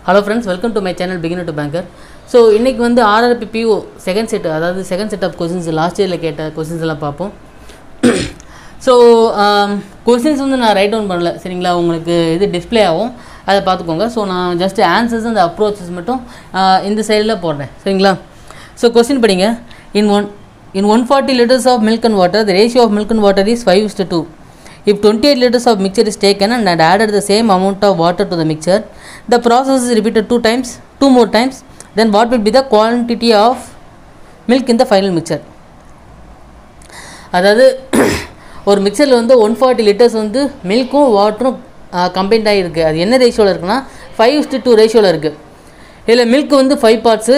Hello friends, welcome to my channel Beginner to Banker. So இன்னைக்கு வந்து RRB PO second set, அதாவது second set of questions last இயரில் கேட்ட questions எல்லாம் பார்ப்போம். ஸோ கொஸ்டின்ஸ் வந்து நான் ரைட் டவுன் பண்ணல, சரிங்களா? உங்களுக்கு இது டிஸ்பிளே ஆகும், அதை பார்த்துக்கோங்க. ஸோ நான் ஜஸ்ட் ஆன்சர்ஸ் அந்த அப்ரோச்சஸ் மட்டும் இந்த சைடில் போடுறேன், சரிங்களா? ஸோ கொஸ்டின் படிங்க. In 140 liters of milk and water, the ratio of milk and water is 5:2. If 28 liters of mixture is taken and added the same amount of water to the mixture, the process is repeated two more times, then what will be the quantity of milk in the final mixture? அதாவது ஒரு மிக்சரில் வந்து 140 litres வந்து மில்க்கும் வாட்டரும் combined ஆகிருக்கு. அது என்ன ரேஷியோவில் இருக்குன்னா 5:2 ரேஷியோவில் இருக்குது. இதில் மில்க் வந்து 5 பார்ட்ஸு,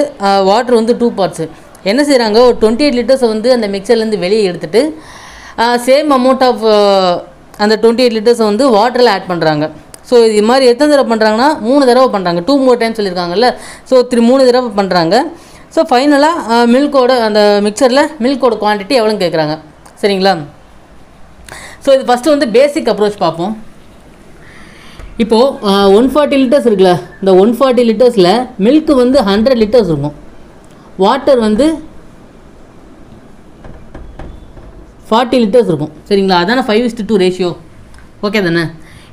வாட்டர் வந்து 2 பார்ட்ஸு. என்ன செய்கிறாங்க, ஒரு 28 லிட்டர்ஸை வந்து அந்த மிக்சர்லேருந்து வெளியே எடுத்துகிட்டு சேம் அமௌண்ட் ஆஃப் அந்த 28 லிட்டர்ஸை வந்து வாட்டரில் ஆட் பண்ணுறாங்க. ஸோ இது மாதிரி எத்தனை தடவை பண்ணுறாங்கன்னா 3 தடவை பண்ணுறாங்க. 2 more டைம் சொல்லியிருக்காங்கல்ல, ஸோ 3 தடவை பண்ணுறாங்க. ஸோ ஃபைனலாக மில்கோட அந்த மிக்சரில் மில்கோட குவான்டிட்டி எவ்வளோன்னு கேட்குறாங்க, சரிங்களா? ஸோ இது ஃபஸ்ட்டு வந்து பேசிக் அப்ரோச் பார்ப்போம். இப்போது 140 லிட்டர்ஸ் இருக்குல்ல, இந்த 140 லிட்டர்ஸில் மில்க்கு வந்து 100 லிட்டர்ஸ் இருக்கும், வாட்டர் வந்து 40 லிட்டர்ஸ் இருக்கும், சரிங்களா? அதான 5:2 ரேஷியோ, ஓகே தானே?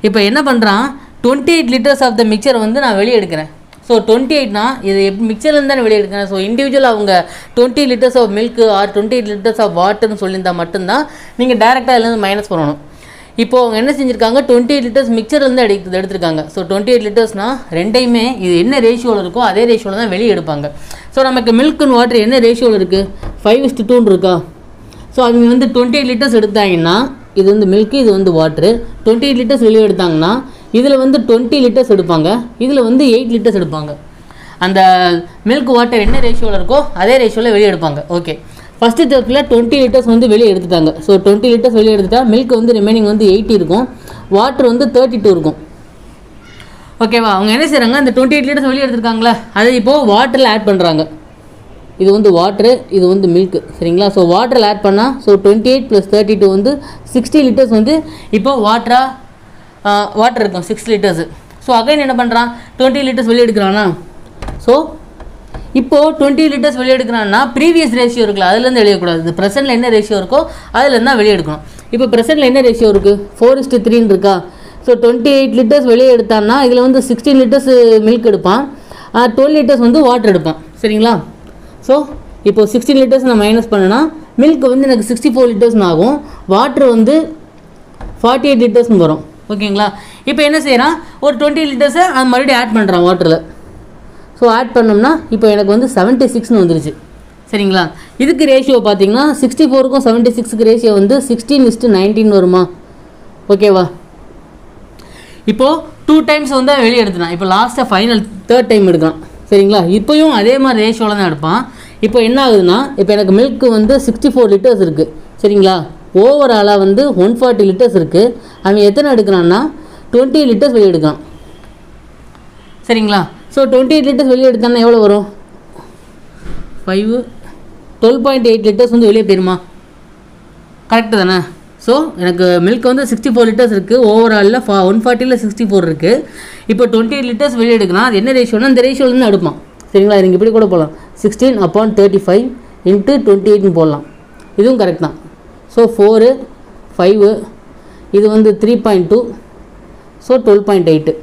இப்போ என்ன பண்ணுறான், 28 லிட்டர்ஸ் ஆஃப் த மிக்சரை வந்து நான் வெளியே எடுக்கிறேன். ஸோ 28னா இது மிக்சர்லேருந்து தானே வெளியே எடுக்கிறேன். ஸோ இண்டிவிஜுவல் அவங்க 20 litres of milk or 28 litres of வாட்டர்னு சொல்லியிருந்தால் மட்டும்தான் நீங்கள் டேரெக்டாக இதுலேருந்து மைனஸ் பண்ணணும். இப்போது அவங்க என்ன செஞ்சுருக்காங்க, 28 லிட்டர்ஸ் மிக்சர்லேருந்து எடுத்துருக்காங்க. ஸோ 28 லிட்டர்ஸ்னால் ரெண்டையுமே இது என்ன ரேஷியோவில் இருக்கோ அதே ரேஷியோவில் தான் வெளியே எடுப்பாங்க. ஸோ நமக்கு மில்க் அண்ட் வாட்டர் என்ன ரேஷியோவில் இருக்குது, 5:2 இருக்கா? ஸோ அவங்க வந்து 28 லிட்டர்ஸ் எடுத்தாங்கன்னா இது வந்து மில்க்கு, இது வந்து வாட்ரு. 28 லிட்டர்ஸ் வெளியே எடுத்தாங்கன்னா இதில் வந்து 20 லிட்டர்ஸ் எடுப்பாங்க, இதில் வந்து 8 லிட்டர்ஸ் எடுப்பாங்க. அந்த மில்க் வாட்டர் என்ன ரேஷியோவில் இருக்கோ அதே ரேஷியோவில் வெளியே எடுப்பாங்க. ஓகே, ஃபஸ்ட்டு ஸ்டெப்பில் 20 லிட்டர்ஸ் வந்து வெளியே எடுத்துட்டாங்க. ஸோ 20 லிட்டர்ஸ் வெளியே எடுத்துட்டா மில்க் வந்து ரிமைனிங் வந்து 80 இருக்கும், வாட்டர் வந்து 32 இருக்கும், ஓகேவா? அவங்க என்ன செய்கிறாங்க, அந்த 28 லிட்டர்ஸ் வெளியே எடுத்துருக்காங்களா, அதை இப்போது வாட்டரில் ஆட் பண்ணுறாங்க. இது வந்து வாட்ரு, இது வந்து மில்க்கு, சரிங்களா? ஸோ வாட்டரில் ஆட் பண்ணால் ஸோ 28 + 32 வந்து 60 லிட்டர்ஸ் வந்து இப்போது வாட்டர் இருக்கும், 6 லிட்டர்ஸு. ஸோ அகைன் என்ன பண்ணுறான், 20 லிட்டர்ஸ் வெளியே எடுக்கிறானா? ஸோ இப்போது 20 லிட்டர்ஸ் வெளியே எடுக்கிறான்னா ப்ரீவியஸ் ரேஷியோ இருக்குல்ல, அதுலேருந்து வெளியக்கூடாது. இது ப்ரெசென்ட்டில் என்ன ரேஷியோ இருக்கோ அதுலேருந்து தான் வெளியே எடுக்கணும். இப்போ ப்ரெசென்ட்டில் என்ன ரேஷியோ இருக்குது, 4:3 இருக்கா? ஸோ 28 லிட்டர்ஸ் வெளியே எடுத்தான்னா இதில் வந்து 16 லிட்டர்ஸ் மில்க் எடுப்பான், 12 லிட்டர்ஸ் வந்து வாட்டர் எடுப்பான், சரிங்களா? ஸோ இப்போது 16 லிட்டர்ஸ் நான் மைனஸ் பண்ணேன்னா மில்க் வந்து எனக்கு 64 லிட்டர்ஸ்னு ஆகும், வாட்டர் வந்து 48 லிட்டர்ஸ்னு வரும், ஓகேங்களா? இப்போ என்ன செய்கிறான், ஒரு 20 லிட்டர்ஸை அது மறுபடியும் ஆட் பண்ணுறான் வாட்டரில். ஸோ ஆட் பண்ணோம்னா இப்போ எனக்கு வந்து 76ன்னு வந்துருச்சு, சரிங்களா? இதுக்கு ரேஷியோ பார்த்தீங்கன்னா 64க்கும் 76க்கு ரேஷியோ வந்து 16:19 வருமா, ஓகேவா? இப்போது 2 டைம்ஸ் வந்து வெளியே எடுத்துனான், இப்போ லாஸ்ட்டாக ஃபைனல் 3rd டைம் எடுக்கலாம், சரிங்களா? இப்போயும் அதே மாதிரி ரேஷியோவில் தான் எடுப்பான். இப்போ என்ன ஆகுதுன்னா, இப்போ எனக்கு மில்க்கு வந்து 64 லிட்டர்ஸ் இருக்குது, சரிங்களா? ஓவராலாக வந்து 140 லிட்டர்ஸ் இருக்குது. அவன் எத்தனை எடுக்கிறான்னா 20 லிட்டர்ஸ் வெளியே எடுக்கிறான், சரிங்களா? ஸோ 28 லிட்டர்ஸ் வெளியே எடுத்தான்னா எவ்வளோ வரும், 12.8 லிட்டர்ஸ் வந்து வெளியே போயிருமா, கரெக்டு தானே? ஸோ எனக்கு மில்க் வந்து 64 லிட்டர்ஸ் இருக்குது, ஓவராலில் 140ல் 64 இருக்குது. இப்போ 28 லிட்டர்ஸ் வெளியே எடுக்கலாம், அது என்ன ரேஷியோனா இந்த ரேஷியோலேருந்து எடுப்பான், சரிங்களா? நீங்கள் இப்படி கூட போகலாம், 16/35 × 28ன்னு போடலாம், இதுவும் கரெக்ட் தான். ஸோ 4, 5, இது வந்து 3.2, ஸோ 12.8,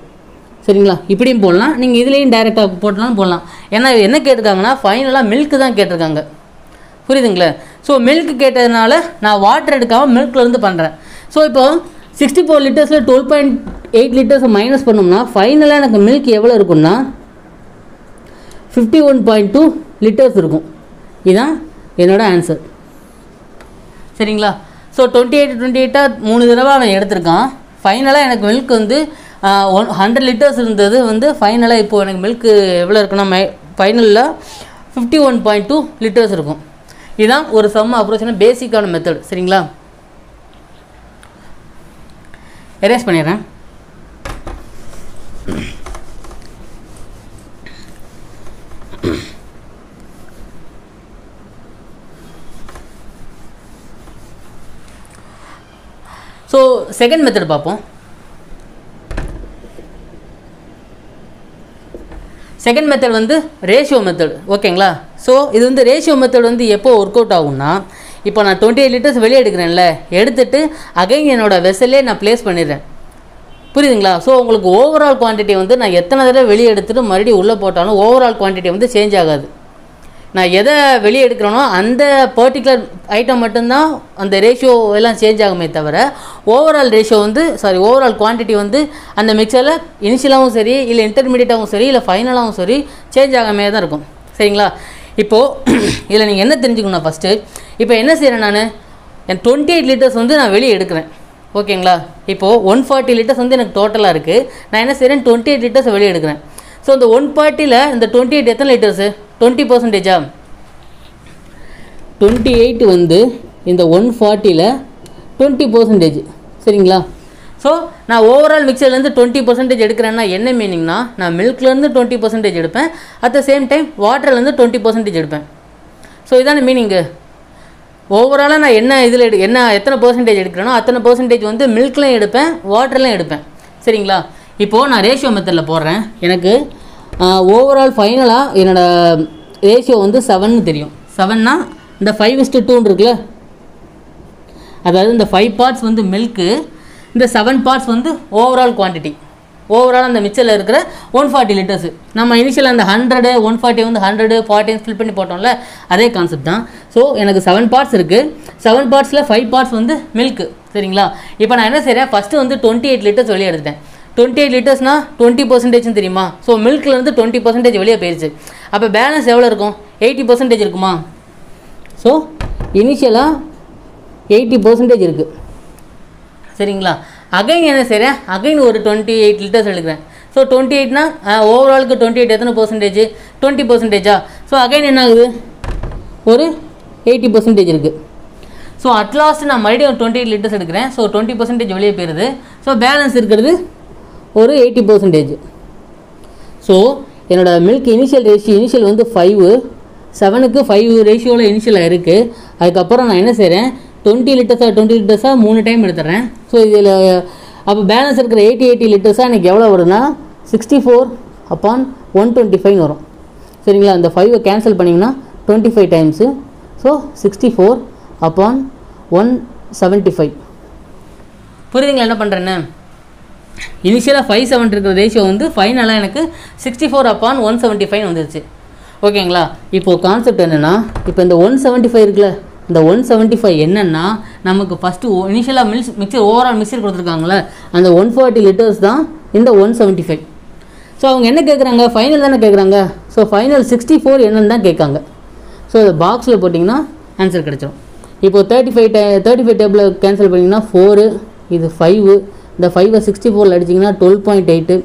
சரிங்களா? இப்படியும் போடலாம், நீங்கள் இதுலேயும் டைரெக்டாக போட்டலாம் போடலாம். ஏன்னா என்ன கேட்டிருக்காங்கன்னா ஃபைனலாக மில்க்கு தான் கேட்டிருக்காங்க, புரியுதுங்களா? ஸோ மில்க்கு கேட்டதுனால நான் வாட்டர் எடுக்காமல் மில்க்லேருந்து பண்ணுறேன். ஸோ இப்போ 64 லிட்டர்ஸில் 12.8 லிட்டர்ஸை மைனஸ் பண்ணோம்னா ஃபைனலாக எனக்கு மில்க் எவ்வளோ இருக்குன்னா 51.2 லிட்டர்ஸ் இருக்கும். இதுதான் என்னோடய ஆன்சர், சரிங்களா? ஸோ 28 3 தடவை அவன் எடுத்திருக்கான். ஃபைனலாக எனக்கு மில்க் வந்து 100 லிட்டர்ஸ் இருந்தது வந்து ஃபைனலாக இப்போது எனக்கு மில்க்கு எவ்வளோ இருக்குன்னா ஃபைனலில் 51.2 லிட்டர்ஸ் இருக்கும். இதுதான் ஒரு சம் அப்ரோச்னா பேசிக்கான மெத்தட், சரிங்களா? எரேஸ் பண்ணிடுறேன். ஸோ செகண்ட் மெத்தட் பார்ப்போம். செகண்ட் மெத்தட் வந்து ரேஷியோ மெத்தட். ஓகேங்களா? ஸோ இது வந்து ரேஷியோ மெத்தட் வந்து எப்போ ஒர்க் அவுட் ஆகும்னா, இப்போ நான் 28 லிட்டர்ஸ் வெளியே எடுக்கிறேன்ல, எடுத்துகிட்டு அகைன் என்னோடய வெசல்லே நான் ப்ளேஸ் பண்ணிடுறேன். புரியுதுங்களா? ஸோ உங்களுக்கு ஓவரால் குவான்டிட்டி வந்து நான் எத்தனை தடவை வெளியே எடுத்துகிட்டு மறுபடியும் உள்ளே போட்டாலும் ஓவரால் குவான்டிட்டி வந்து சேஞ்ச் ஆகாது. நான் எதை வெளியே எடுக்கிறேனோ அந்த பர்டிகுலர் ஐட்டம் மட்டும்தான் அந்த ரேஷியோ எல்லாம் சேஞ்ச் ஆகுமே தவிர ஓவரால் ரேஷியோ வந்து ஓவரால் குவான்டிட்டி வந்து அந்த மிக்சரில் இனிஷியலாகவும் சரி, இல்லை இன்டர்மீடியட்டாகவும் சரி, இல்லை ஃபைனலாகவும் சரி சேஞ்ச் ஆகாமே தான் இருக்கும். சரிங்களா? இப்போது இதில் நீங்கள் என்ன தெரிஞ்சுக்கணும் ஃபஸ்ட்டு, இப்போ என்ன செய்கிறேன் நான், என் 28 லிட்டர்ஸ் வந்து நான் வெளியே எடுக்கிறேன். ஓகேங்களா? இப்போது 140 லிட்டர்ஸ் வந்து எனக்கு டோட்டலாக இருக்குது. நான் என்ன செய்கிறேன், 28 லிட்டர்ஸ் வெளியே எடுக்கிறேன். ஸோ இந்த 140ல் இந்த 28 எத்தனை லிட்டர்ஸு, 20%. 28 வந்து இந்த 140ல் 20%. சரிங்களா? ஸோ நான் ஓவரால் மிக்சர்லேருந்து 20% எடுக்கிறேன்னா என்ன மீனிங்னா, நான் மில்க்லேருந்து 20% எடுப்பேன், அட் த சேம் டைம் வாட்டர்லேருந்து 20% எடுப்பேன். ஸோ இதான மீனிங்கு. ஓவராலாக நான் என்ன இதில் எத்தனை பர்சன்டேஜ் எடுக்கிறேனோ அத்தனை பர்சன்டேஜ் வந்து மில்க்லையும் எடுப்பேன், வாட்டர்லையும் எடுப்பேன். சரிங்களா? இப்போது நான் ரேஷியோ மெத்தடில் போடுறேன். எனக்கு ஓவரால் ஃபைனலாக என்னோடய ரேஷியோ வந்து 7ன்னு தெரியும். 7னா இந்த 5:2 இருக்குல்ல, அதாவது இந்த 5 பார்ட்ஸ் வந்து மில்க்கு, இந்த 7 பார்ட்ஸ் வந்து ஓவரால் குவான்டிட்டி. ஓவரால் அந்த மிச்சரில் இருக்கிற 140 லிட்டர்ஸு நம்ம இனிஷியல் அந்த 100 140 வந்து 100 40 ஃபில் பண்ணி போட்டோம்ல, அதே கான்செப்ட் தான். ஸோ எனக்கு 7 பார்ட்ஸ் இருக்குது. 7 பார்ட்ஸில் 5 பார்ட்ஸ் வந்து மில்க்கு. சரிங்களா? இப்போ நான் என்ன செய்கிறேன், ஃபஸ்ட்டு வந்து 28 லிட்டர்ஸ் வெளியே எடுத்துட்டேன். 28 லிட்டர்ஸ்னால் 20% தெரியுமா? ஸோ மில்க்லேருந்து 20% வெளியே போயிடுச்சு. அப்போ பேலன்ஸ் எவ்வளோ இருக்கும், 80% இருக்குமா? ஸோ இனிஷியலாக 80% இருக்குது. சரிங்களா? அகைன் என்ன செய்கிறேன், அகைன் ஒரு 28 லிட்டர்ஸ் எடுக்கிறேன். ஸோ 28னா ஓவராலுக்கு 28 எத்தனை பர்சன்டேஜ், 20%. ஸோ அகைன் என்ன ஆகுது, ஒரு 80% இருக்குது. ஸோ அட்லாஸ்ட் நான் மறுபடியும் 28 லிட்டர்ஸ் எடுக்கிறேன். ஸோ 20% வெளியே போயிடுது. ஸோ பேலன்ஸ் இருக்கிறது ஒரு 80%. ஸோ என்னோடய மில்க் இனிஷியல் வந்து 5, 7க்கு 5 ரேஷியோவில் இனிஷியலாக இருக்குது. அதுக்கப்புறம் நான் என்ன செய்கிறேன், 20 லிட்டர்ஸாக 3 டைம் எடுத்துடுறேன். ஸோ இதில் அப்போ பேலன்ஸ் இருக்கிற 80 லிட்டர்ஸாக எனக்கு எவ்வளோ வரும்னா 64/125 வரும். சரிங்களா? அந்த 5 கேன்சல் பண்ணிங்கன்னா 25 டைம்ஸு. ஸோ 64/175. புரியுதுங்களா என்ன பண்ணுறேன்னு? இனிஷியலாக 5-7 இருக்கிற ரேஷியோ வந்து ஃபைனலாக எனக்கு 64/175 வந்துருச்சு. ஓகேங்களா? இப்போது கான்செப்ட் என்னென்னா, இப்போ இந்த 175 இருக்குல்ல, இந்த 175 என்னென்னா நமக்கு ஃபஸ்ட்டு இனிஷியலாக மிக்சர் ஓவரால் மிக்சர் கொடுத்துருக்காங்களே, அந்த 140 லிட்டர்ஸ் தான் இந்த 175. ஸோ அவங்க என்ன கேட்குறாங்க, ஃபைனல் தானே கேட்குறாங்க. ஸோ ஃபைனல் 64 என்னன்னு தான் கேட்காங்க. ஸோ இந்த பாக்ஸில் போட்டிங்கன்னா ஆன்சர் கிடச்சிடும். இப்போது 35 டேபிளில் கேன்சல் பண்ணிங்கன்னா 4, இது 5, இந்த 5 64 அடிச்சிங்கன்னா 12.8.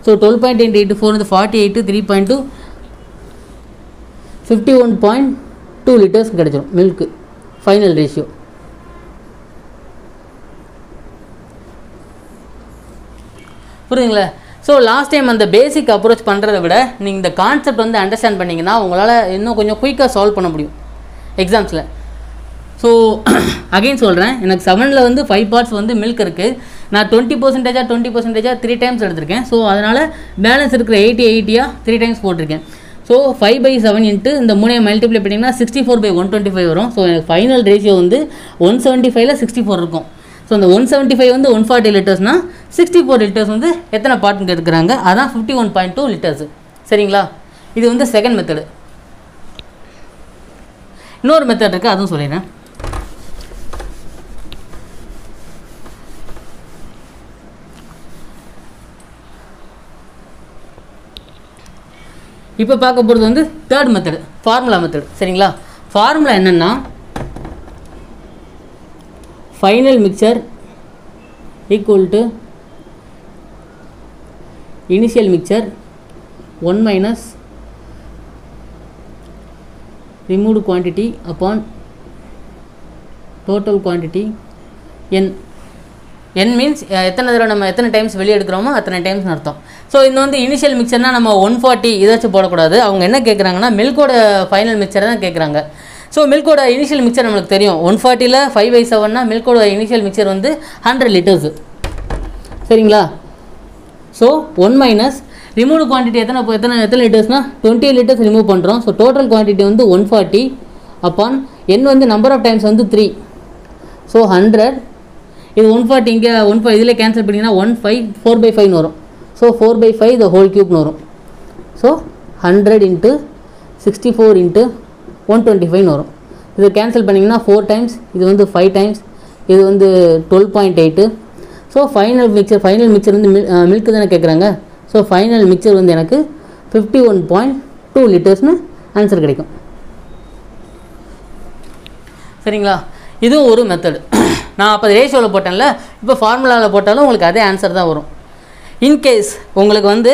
ஸோ 12.8 4 48 3.2 51.2 லிட்டர்ஸ் கிடச்சிடும் மில்க்கு ஃபைனல் ரேஷியோ. புரியுதுங்களா? ஸோ லாஸ்ட் டைம் அந்த பேசிக் அப்ரோச் பண்ணுறதை விட நீங்கள் இந்த கான்செப்ட் வந்து அண்டர்ஸ்டாண்ட் பண்ணிங்கன்னா உங்களால் இன்னும் கொஞ்சம் குயிக்காக சால்வ் பண்ண முடியும் எக்ஸாம்ஸில். ஸோ அகைன் சொல்கிறேன், எனக்கு 7ல் வந்து 5 பார்ட்ஸ் வந்து மில்க் இருக்குது. நான் 20% 3 டைம்ஸ் எடுத்திருக்கேன். ஸோ அதனால் பேலன்ஸ் இருக்கிற 80 3 டைம்ஸ் போட்டிருக்கேன். ஸோ 5/7 இன்ட்டு இந்த 3 மல்டிப்ளை பண்ணிங்கன்னா 64/125 வரும். ஸோ எனக்கு ஃபைனல் ரேஷியோ வந்து 175ல் 64 இருக்கும். ஸோ இந்த 175 வந்து 140 லிட்டர்ஸ்னால் 64 லிட்டர்ஸ் வந்து எத்தனை பார்ட்னு எடுக்கிறாங்க, அதான் 51.2 லிட்டர்ஸு. சரிங்களா? இது வந்து செகண்ட் மெத்தடு. இன்னொரு மெத்தட் இருக்குது, அதுவும் சொல்லிடுறேன். இப்போ பார்க்க போகிறது வந்து தேர்ட் மெத்தடு, ஃபார்முலா மெத்தடு. சரிங்களா? ஃபார்முலா என்னென்னா, final mixture equal to initial mixture 1 minus removed quantity upon total quantity n. n means எத்தனை தடவை நம்ம எத்தனை டைம்ஸ் வெளியே எடுக்கிறோமோ அத்தனை டைம்ஸ்னு அர்த்தம். ஸோ இது வந்து இனிஷியல் மிக்சர்னால் நம்ம 140 இதாச்சும் போடக்கூடாது. அவங்க என்ன கேட்குறாங்கன்னா மில்கோட ஃபைனல் மிக்சரை தான் கேட்குறாங்க. ஸோ மில்கோட இனிஷியல் மிக்சர் நம்மளுக்கு தெரியும், 140ல் 5/7னா மில்கோட இனிஷியல் மிக்சர் வந்து 100 லிட்டர்ஸு. சரிங்களா? ஸோ 1 மைனஸ் ரிமூவ் குவான்டிட்டி எத்தனை லிட்டர்ஸ்னால் 28 லிட்டர்ஸ் ரிமூவ் பண்ணுறோம். ஸோ டோட்டல் குவான்டிட்டி வந்து 140 அப்பான் என் வந்து நம்பர் ஆஃப் டைம்ஸ் வந்து 3. ஸோ 100 இது 140 இங்கே 15 இதில் கேன்சல் பண்ணிங்கன்னா 4/5 வரும். ஸோ 4/5 த ஹோல் க்யூப்னு வரும். ஸோ 100 × 64 × 125 வரும். இது கேன்சல் பண்ணிங்கன்னா 4 டைம்ஸ், இது வந்து 5 டைம்ஸ், இது வந்து 12.8. ஸோ ஃபைனல் மிக்சர் வந்து மில்க் தானே கேட்குறாங்க. ஸோ ஃபைனல் மிக்சர் வந்து எனக்கு 51.2 லிட்டர்ஸ்னு ஆன்சர் கிடைக்கும். சரிங்களா, இதுவும் ஒரு மெத்தடு. நான் அப்போ ரேஷியோவில் போட்டேன்ல, இப்போ ஃபார்முலாவில் போட்டாலும் உங்களுக்கு அதே ஆன்சர் தான் வரும். இன்கேஸ் உங்களுக்கு வந்து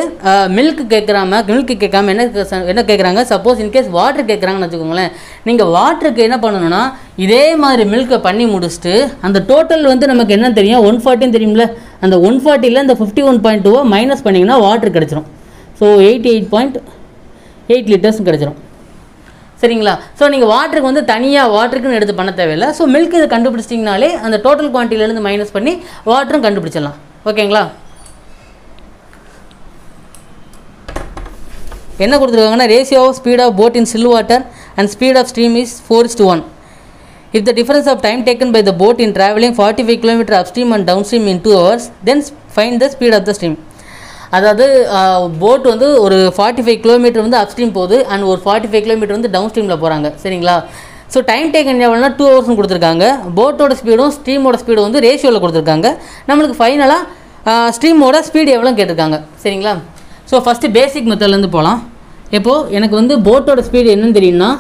மில்க் கேட்காம என்ன கேட்குறாங்க, சப்போஸ் இன்கேஸ் வாட்டர் கேட்குறாங்கன்னு வச்சுக்கோங்களேன். நீங்கள் வாட்டருக்கு என்ன பண்ணணும்னா இதே மாதிரி மில்கை பண்ணி முடிச்சுட்டு அந்த டோட்டல் வந்து நமக்கு என்ன தெரியும் 140 தெரியும்ல, அந்த 140ல் இந்த 51.2 மைனஸ் பண்ணிங்கன்னா வாட்டர் கிடச்சிரும். ஸோ 88.8 லிட்டர்ஸ் கிடச்சிரும். சரிங்களா, ஸோ நீங்கள் வாட்டருக்கு வந்து தனியாக வாட்டருக்குன்னு எடுத்து பண்ண தேவையில்லை. ஸோ மில்க் இதை கண்டுபிடிச்சிட்டிங்கனாலே அந்த டோட்டல் குவான்டிட்டிலேருந்து மைனஸ் பண்ணி வாட்டரும் கண்டுபிடிச்சிடலாம். ஓகேங்களா, என்ன கொடுத்துருக்காங்கன்னா ratio of speed of boat in still water and speed of stream is 4:1. If the difference of time taken by the boat in travelling 45 km upstream and downstream in 2 hours, then find the speed of the stream. அதாவது boat வந்து ஒரு 45 km வந்து upstream போகுது and ஒரு 45 km வந்து down ஸ்ட்ரீமில் போகிறாங்க. சரிங்களா, so time taken எவ்வளோனா 2 hours கொடுத்துருக்காங்க. போட்டோட ஸ்பீடும் ஸ்ட்ரீமோட ஸ்பீடும் வந்து ரேஷியோவில் கொடுத்துருக்காங்க. நம்மளுக்கு ஃபைனலாக ஸ்ட்ரீமோட ஸ்பீடு எவ்வளோ கேட்டிருக்காங்க. சரிங்களா, ஸோ ஃபஸ்ட்டு பேசிக் மெத்தட்லேருந்து போகலாம். இப்போது எனக்கு வந்து போட்டோட ஸ்பீடு என்னன்னு தெரியும்னா,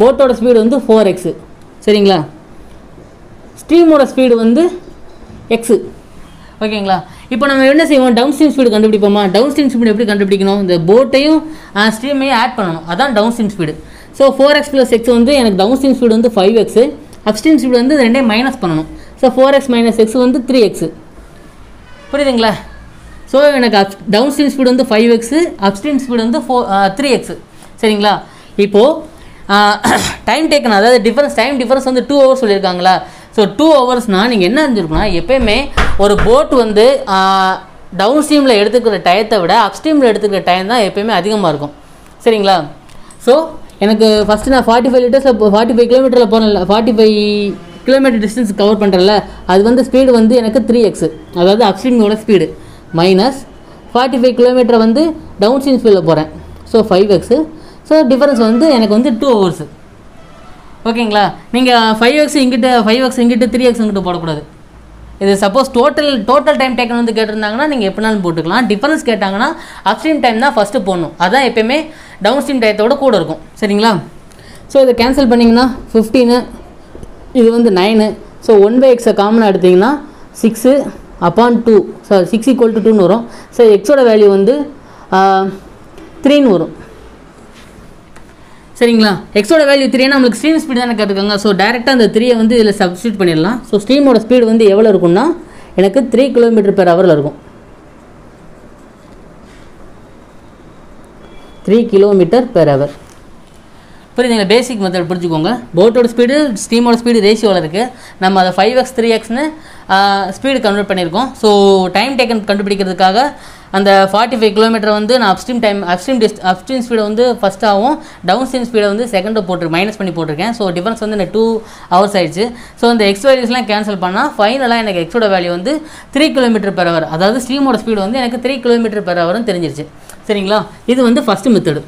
போட்டோட ஸ்பீடு வந்து 4x. சரிங்களா, ஸ்ட்ரீமோட ஸ்பீடு வந்து x. ஓகேங்களா, இப்போ நம்ம என்ன செய்வோம், டவுன் ஸ்ட்ரீம் ஸ்பீடு கண்டுபிடிப்போமா. டவுன் ஸ்ட்ரீம் ஸ்பீடு எப்படி கண்டுபிடிக்கணும், இந்த போட்டையும் ஸ்ட்ரீமையும் ஆட் பண்ணணும், அதான் downstream speed. So 4x + x வந்து எனக்கு டவுன் ஸ்ட்ரீம் ஸ்பீடு வந்து 5x, அப்ஸ்ட்ரீம் ஸ்பீடு வந்து ரெண்டையும் மைனஸ் பண்ணணும். ஸோ 4x - x வந்து 3x. புரியுதுங்களா, ஸோ எனக்கு டவுன் ஸ்ட்ரீம் ஸ்பீடு வந்து 5x, அப்ஸ்ட்ரீம் ஸ்பீடு வந்து 3x. சரிங்களா, இப்போது டைம் டேக்கன் அதாவது டைம் டிஃபரன்ஸ் வந்து 2 hours சொல்லியிருக்காங்களா. ஸோ 2 ஹவர்ஸ்னால் நீங்கள் என்ன அறிஞ்சிருக்கணும்னா, எப்போயுமே ஒரு போட் வந்து டவுன் ஸ்ட்ரீமில் எடுத்துக்கிற டயத்தை விட அப்ஸ்ட்ரீமில் எடுத்துக்கிற டைம் தான் எப்போயுமே அதிகமாக இருக்கும். சரிங்களா, ஸோ எனக்கு ஃபஸ்ட்டு நான் 45 லிட்டர்ஸில் 45 கிலோமீட்டரில் போகிறேன்ல, 45 கிலோமீட்டர் டிஸ்டன்ஸ் கவர் பண்ணுறல, அது வந்து ஸ்பீடு வந்து எனக்கு 3x, அதாவது அப்ஸ்ட்ரீமோட ஸ்பீடு மைனஸ் 45 கிலோமீட்டர் வந்து டவுன் ஸ்ட்ரீம் ஸ்பீடில் போகிறேன். So 5x. ஸோ டிஃபரன்ஸ் வந்து எனக்கு வந்து 2 hours. ஓகேங்களா, நீங்கள் 5x இங்கிட்ட 3x இங்கிட்ட போடக்கூடாது. இது சப்போஸ் டோட்டல் டைம் டேக்கன் வந்து கேட்டிருந்தாங்கன்னா நீங்கள் எப்படினாலும் போட்டுக்கலாம். டிஃபரன்ஸ் கேட்டாங்கன்னா அப்ஸ்ட்ரீம் டைம் தான் ஃபஸ்ட்டு போடணும், அதான் எப்போயுமே டவுன் ஸ்ட்ரீம் டயத்தோட கூட இருக்கும். சரிங்களா, ஸோ இதை கேன்சல் பண்ணிங்கன்னா 15, இது வந்து 9. ஸோ 1/x காமனாக எடுத்திங்கன்னா 6/2. ஸோ 6 = 2ன்னு வரும். ஸோ எக்ஸோட வேல்யூ வந்து 3ன்னு வரும். சரிங்களா, எக்ஸோட வேல்யூ 3 நம்மளுக்கு ஸ்ட்ரீம் ஸ்பீடு தானே கேட்டிருக்காங்க. ஸோ டேரெக்டாக அந்த 3 வந்து இதில் சப்ஸ்டியூட் பண்ணிடலாம். ஸோ ஸ்ட்ரீமோட ஸ்பீடு வந்து எவ்வளோ இருக்கும்னா எனக்கு 3 km/h இருக்கும். 3 km/h. புரியுதுங்களா, பேசிக் மெத்தட் புரிஞ்சுக்கோங்க. போட்டோட ஸ்பீடு ஸ்ட்ரீமோட ஸ்பீடு ரேஷியோவில் இருக்குது. நம்ம அதை 5x 3xன்னு ஸ்பீடு கன்வெர்ட் பண்ணியிருக்கோம். ஸோ டைம் டேக்கன் கண்டுபிடிக்கிறதுக்காக அந்த 45 கிலோமீட்டர் வந்து நான் அப்ஸ்ட்ரீம் ஸ்பீடை வந்து ஃபஸ்ட்டாகவும் டவுன் ஸ்ட்ரீம் ஸ்பீடை வந்து செகண்டாக மைனஸ் பண்ணி போட்டிருக்கேன். ஸோ டிஃபரன்ஸ் வந்து எனக்கு 2 hours ஆயிடுச்சு. ஸோ இந்த எக்ஸ் வேல்யூஸ்லாம் கேன்சல் பண்ணால் ஃபைனலாக எனக்கு எக்ஸோட வேல்யூ வந்து 3 km/h, அதாவது ஸ்ட்ரீமோட ஸ்பீடு வந்து எனக்கு 3 km/h தெரிஞ்சிருச்சு. சரிங்களா, இது வந்து ஃபஸ்ட்டு மெத்தடு.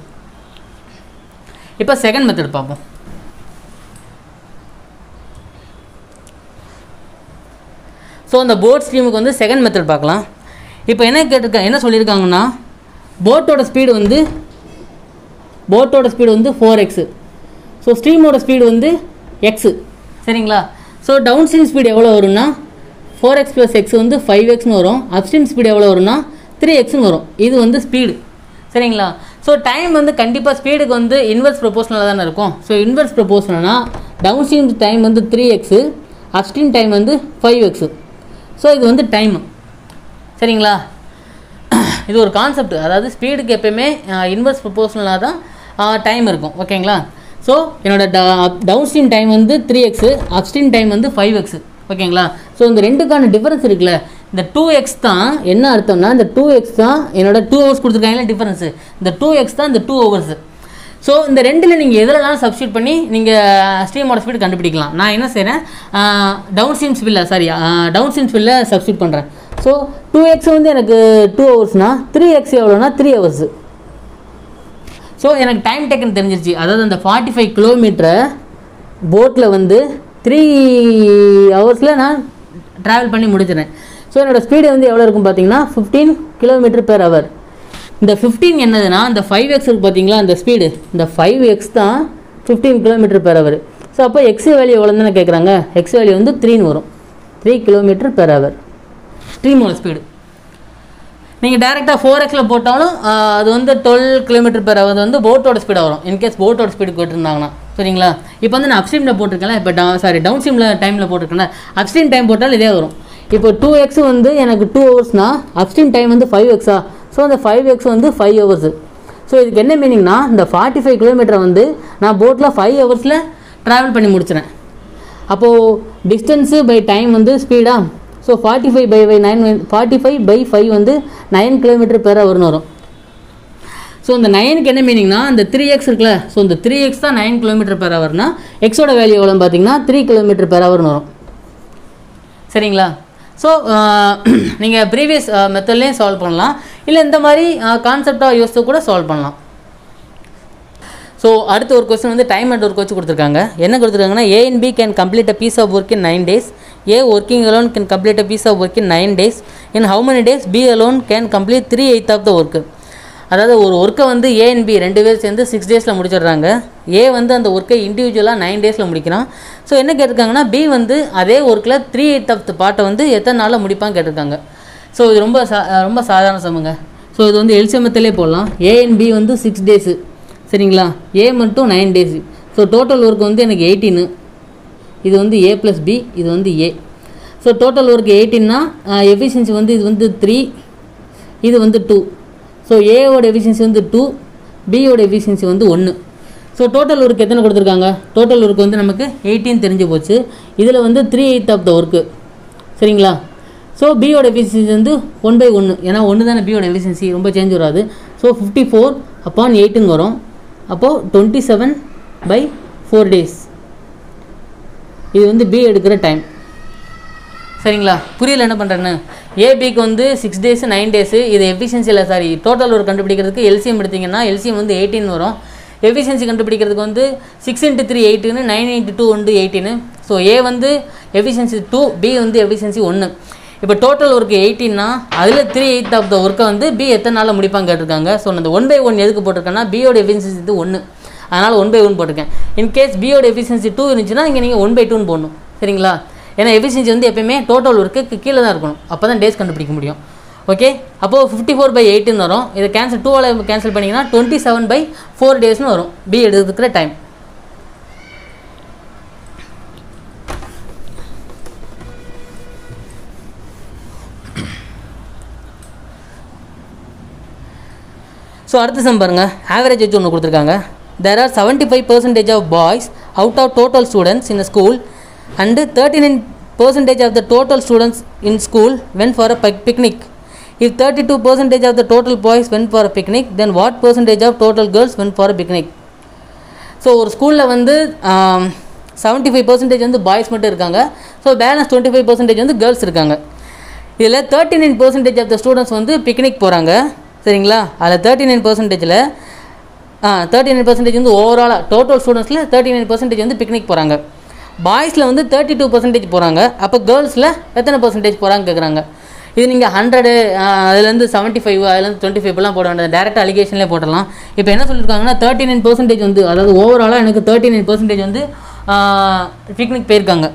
இப்போ செகண்ட் மெத்தட் பார்ப்போம். ஸோ அந்த போட் ஸ்ட்ரீமுக்கு வந்து செகண்ட் மெத்தட் பார்க்கலாம். இப்போ என்ன சொல்லியிருக்காங்கன்னா, போட்டோட ஸ்பீடு வந்து 4x. ஸோ ஸ்ட்ரீமோட ஸ்பீடு வந்து x. சரிங்களா, ஸோ டவுன் ஸ்ட்ரீம் ஸ்பீடு எவ்வளோ வரும்னா 4x + x வந்து 5xன்னு வரும். அப்ஸ்ட்ரீம் ஸ்பீடு எவ்வளோ வரும்னா 3xன்னு வரும். இது வந்து ஸ்பீடு. சரிங்களா, ஸோ டைம் வந்து கண்டிப்பாக ஸ்பீடுக்கு வந்து இன்வெர்ஸ் ப்ரொபோஷனலாக தானே இருக்கும். ஸோ இன்வெர்ஸ் ப்ரொபோஷனல்னா டவுன் ஸ்ட்ரீம் டைம் வந்து 3x, அப்ஸ்ட்ரீம் டைம் வந்து 5x. ஸோ இது வந்து டைமு. சரிங்களா, இது ஒரு கான்செப்ட். அதாவது ஸ்பீடுக்கு எப்போயுமே இன்வெர்ஸ் ப்ரொபோஷனலாக தான் டைம் இருக்கும். ஓகேங்களா, ஸோ என்னோட டவுன் ஸ்ட்ரீம் டைம் வந்து 3x, அப்ஸ்ட்ரீம் டைம் வந்து 5x. ஓகேங்களா, ஸோ இந்த ரெண்டுக்கான டிஃபரன்ஸ் இருக்குல்ல, இந்த 2x தான் என்ன அர்த்தம்னா இந்த 2x தான் என்னோட 2 ஹவர்ஸ் கொடுத்துருக்காங்களா டிஃபரன்ஸு. இந்த 2x தான் இந்த 2 ஹவர்ஸு. ஸோ இந்த ரெண்டில் நீங்கள் எதிலலாம் சப்ஸ்டியூட் பண்ணி நீங்கள் ஸ்ட்ரீமோட ஸ்பீடு கண்டுபிடிக்கலாம். நான் என்ன செய்கிறேன், டவுன் ஸ்ட்ரீம் ஸ்பீடில் சப்ஸ்டியூட் பண்ணுறேன். ஸோ 2x வந்து எனக்கு 2 ஹவர்ஸ்னால் 3x எவ்வளோனா 3 ஹவர்ஸு. ஸோ எனக்கு டைம் டேக்கன் தெரிஞ்சிருச்சு. அதாவது அந்த 45 கிலோமீட்டரை போட்டில் வந்து 3 ஹவர்ஸில் நான் ட்ராவல் பண்ணி முடிச்சிடறேன். ஸோ என்னோடய ஸ்பீடு வந்து எவ்வளோ இருக்கும் பார்த்தீங்கன்னா 15 km/h. இந்த 15 என்னதுன்னா இந்த 5x இருக்குது பார்த்தீங்களா அந்த ஸ்பீடு, இந்த 5x தான் 15 km/h. ஸோ அப்போ எக்ஸ் வேல்யூ எவ்வளோ தானே கேட்குறாங்க, எக்ஸ் வேல்யூ வந்து 3ன்னு வரும். 3 km/h ஸ்ட்ரீமோட ஸ்பீடு. நீங்கள் டேரெக்டாக 4xல் போட்டாலும் அது வந்து 12 km/h வந்து போட்டோட ஸ்பீடாக வரும். இன்கேஸ் போட்டோட ஸ்பீடு கேட்டிருந்தாங்கன்னா சரிங்களா. இப்போ வந்து நான் அப்ஸ்ட்ரீமில் போட்டிருக்கேன், இப்போ டவுன் ஸ்ட்ரீமில் டைமில் போட்டிருக்கேன். அப்ஸ்ட்ரீம் டைம் போட்டால் இதே வரும். இப்போ 2x வந்து எனக்கு 2 ஹவர்ஸ்னால் அப்ஸ்ட்ரீம் டைம் வந்து 5x. ஸோ அந்த 5x வந்து 5 ஹவர்ஸு. ஸோ இதுக்கு என்ன மீனிங்னா இந்த 45 கிலோமீட்டரை வந்து நான் போட்டில் 5 ஹவர்ஸில் ட்ராவல் பண்ணி முடிச்சிடறேன். அப்போது டிஸ்டன்ஸு பை டைம் வந்து ஸ்பீடாக. ஸோ 45/5 வந்து 9 km/h வரும். ஸோ இந்த 9க்கு என்ன மீனிங்னா இந்த 3x இருக்குல்ல, ஸோ இந்த 3x தான் 9 km/hனா எக்ஸோட வேல்யூ எவ்வளோன்னு பார்த்தீங்கன்னா 3 km/h வரும். சரிங்களா. ஸோ நீங்கள் ப்ரீவியஸ் மெத்தட்லேயும் சால்வ் பண்ணலாம், இல்லை இந்த மாதிரி கான்செப்டாக யோசித்து கூட சால்வ் பண்ணலாம். ஸோ அடுத்த ஒரு கொஸ்டின் வந்து டைம் அண்ட் ஒர்க் வச்சு கொடுத்துருக்காங்க. என்ன கொடுத்துருக்காங்கன்னா A and B can complete a piece of work in 9 days. A working alone can complete a piece of work in 9 days. In how many days B alone can complete 3/8 of the work? அதாவது ஒரு ஒர்க்கை வந்து A and B 2 பேர் சேர்ந்து 6 டேஸில் முடிச்சிடுறாங்க. A வந்து அந்த ஒர்க்கை இண்டிவிஜுவலாக 9 டேஸில் முடிக்கிறான். ஸோ என்ன கேட்டிருக்காங்கன்னா B வந்து அதே ஒர்க்கில் 3/8 of the பார்ட்டை வந்து எத்தனை நாளில் முடிப்பான்னு கேட்டிருக்காங்க. ஸோ இது ரொம்ப சாதாரண சமங்க. ஸோ இது வந்து எல்சிஎம்எத்திலே போடலாம். A and B வந்து 6 டேஸு சரிங்களா, A மட்டும் 9 டேஸு. ஸோ டோட்டல் ஒர்க் வந்து எனக்கு 18. இது வந்து A + B, இது வந்து A. ஸோ டோட்டல் ஒர்க் 18னா எஃபிஷியன்சி வந்து இது வந்து 3, இது வந்து 2. ஸோ ஏவோட எஃபிஷியன்சி வந்து 2, பியோட எஃபிஷியன்சி வந்து 1. ஸோ டோட்டல் ஒர்க் எத்தனை கொடுத்துருக்காங்க, டோட்டல் ஒர்க் வந்து நமக்கு 18 தெரிஞ்சு போச்சு. இதில் வந்து 3/8 of the ஒர்க்கு சரிங்களா. ஸோ பியோட எஃபிஷியன்சி வந்து 1/1, ஏன்னா 1 தானே பியோட எஃபிஷியன்சி, ரொம்ப சேஞ்ச் வராது. ஸோ 54/8 வரும். அப்போது 27/4 டேஸ். இது வந்து பி எடுக்கிற டைம் சரிங்களா. புரியல என்ன பண்ணுறேன்னு. ஏபிக்கு வந்து 6 டேஸு 9 டேஸு. இது எஃபிஷியன்சியில் டோட்டல் ஒர்க் கண்டுபிடிக்கிறதுக்கு எல்சிஎம் எடுத்திங்கன்னா எல்சிஎம் வந்து 18 வரும். எஃபிஷியன்சி கண்டுபிடிக்கிறதுக்கு வந்து 6 × 3 8, 9 × 2 வந்து 18. ஸோ ஏ வந்து எஃபிஷியன்சி 2, பி வந்து எஃபிஷியன்சி 1. இப்போ டோட்டல் ஒர்க்கு 18னா அதில் 3/8 of the ஒர்க்கை வந்து பி எத்தனை நாளில் முடிப்பாங்க கேட்டிருக்காங்க. ஸோ அந்த 1/1 எதுக்கு போட்டிருக்கேன்னா பியோட எஃபிஷியன்சி வந்து 1, அதனால் 1/1 போட்டிருக்கேன். இன்கேஸ் பியோட எஃபிஷியன்சி 2 இருந்துச்சுன்னா இங்கே நீங்கள் 1/2 போடணும் சரிங்களா. ஏன்னா எஃபிஷியன்சி வந்து எப்பயுமே டோட்டல் ஒர்க்கு கீழே தான் இருக்கணும், அப்போ தான் டேஸ் கண்டுபிடிக்க முடியும். ஓகே, அப்போது 54/8 வரும். இதை கேன்சல் 2ஆல் கேன்சல் பண்ணிங்கன்னா 27/4 டேஸ்னு வரும் பி எடுத்துக்கிற டைம். ஸோ அடுத்த சம் பாருங்கள். ஆவரேஜ் வச்சு ஒன்று கொடுத்துருக்காங்க. There are 75% of boys out of total students in a school and 39% of the total students in school went for a picnic. If 32% of the total boys went for a picnic, then what percentage of total girls went for a picnic? So ஒரு ஸ்கூலில் வந்து 75% வந்து boys மட்டும் இருக்காங்க. So balance 25% வந்து girls இருக்காங்க. இதில் 39% of the students வந்து பிக்னிக் போகிறாங்க சரிங்களா. அதில் 39% வந்து ஓவராலாக டோட்டல் ஸ்டூடெண்ட்ஸில் 39% வந்து பிக்னிக் போகிறாங்க. பாய்ஸில் வந்து 32% போகிறாங்க. அப்போ கேர்ள்ஸில் எத்தனை பர்சன்டேஜ் போகிறாங்க கேட்குறாங்க. இது நீங்கள் 100 அதுலேருந்து 75 அதுலேருந்து 25 போட வேண்டியது, டேரெக்டாக அலிகேஷன்லேயே போடலாம். இப்போ என்ன சொல்லியிருக்காங்கன்னா 39% வந்து, அதாவது ஓவராலாக எனக்கு 39% வந்து பிக்னிக் போயிருக்காங்க.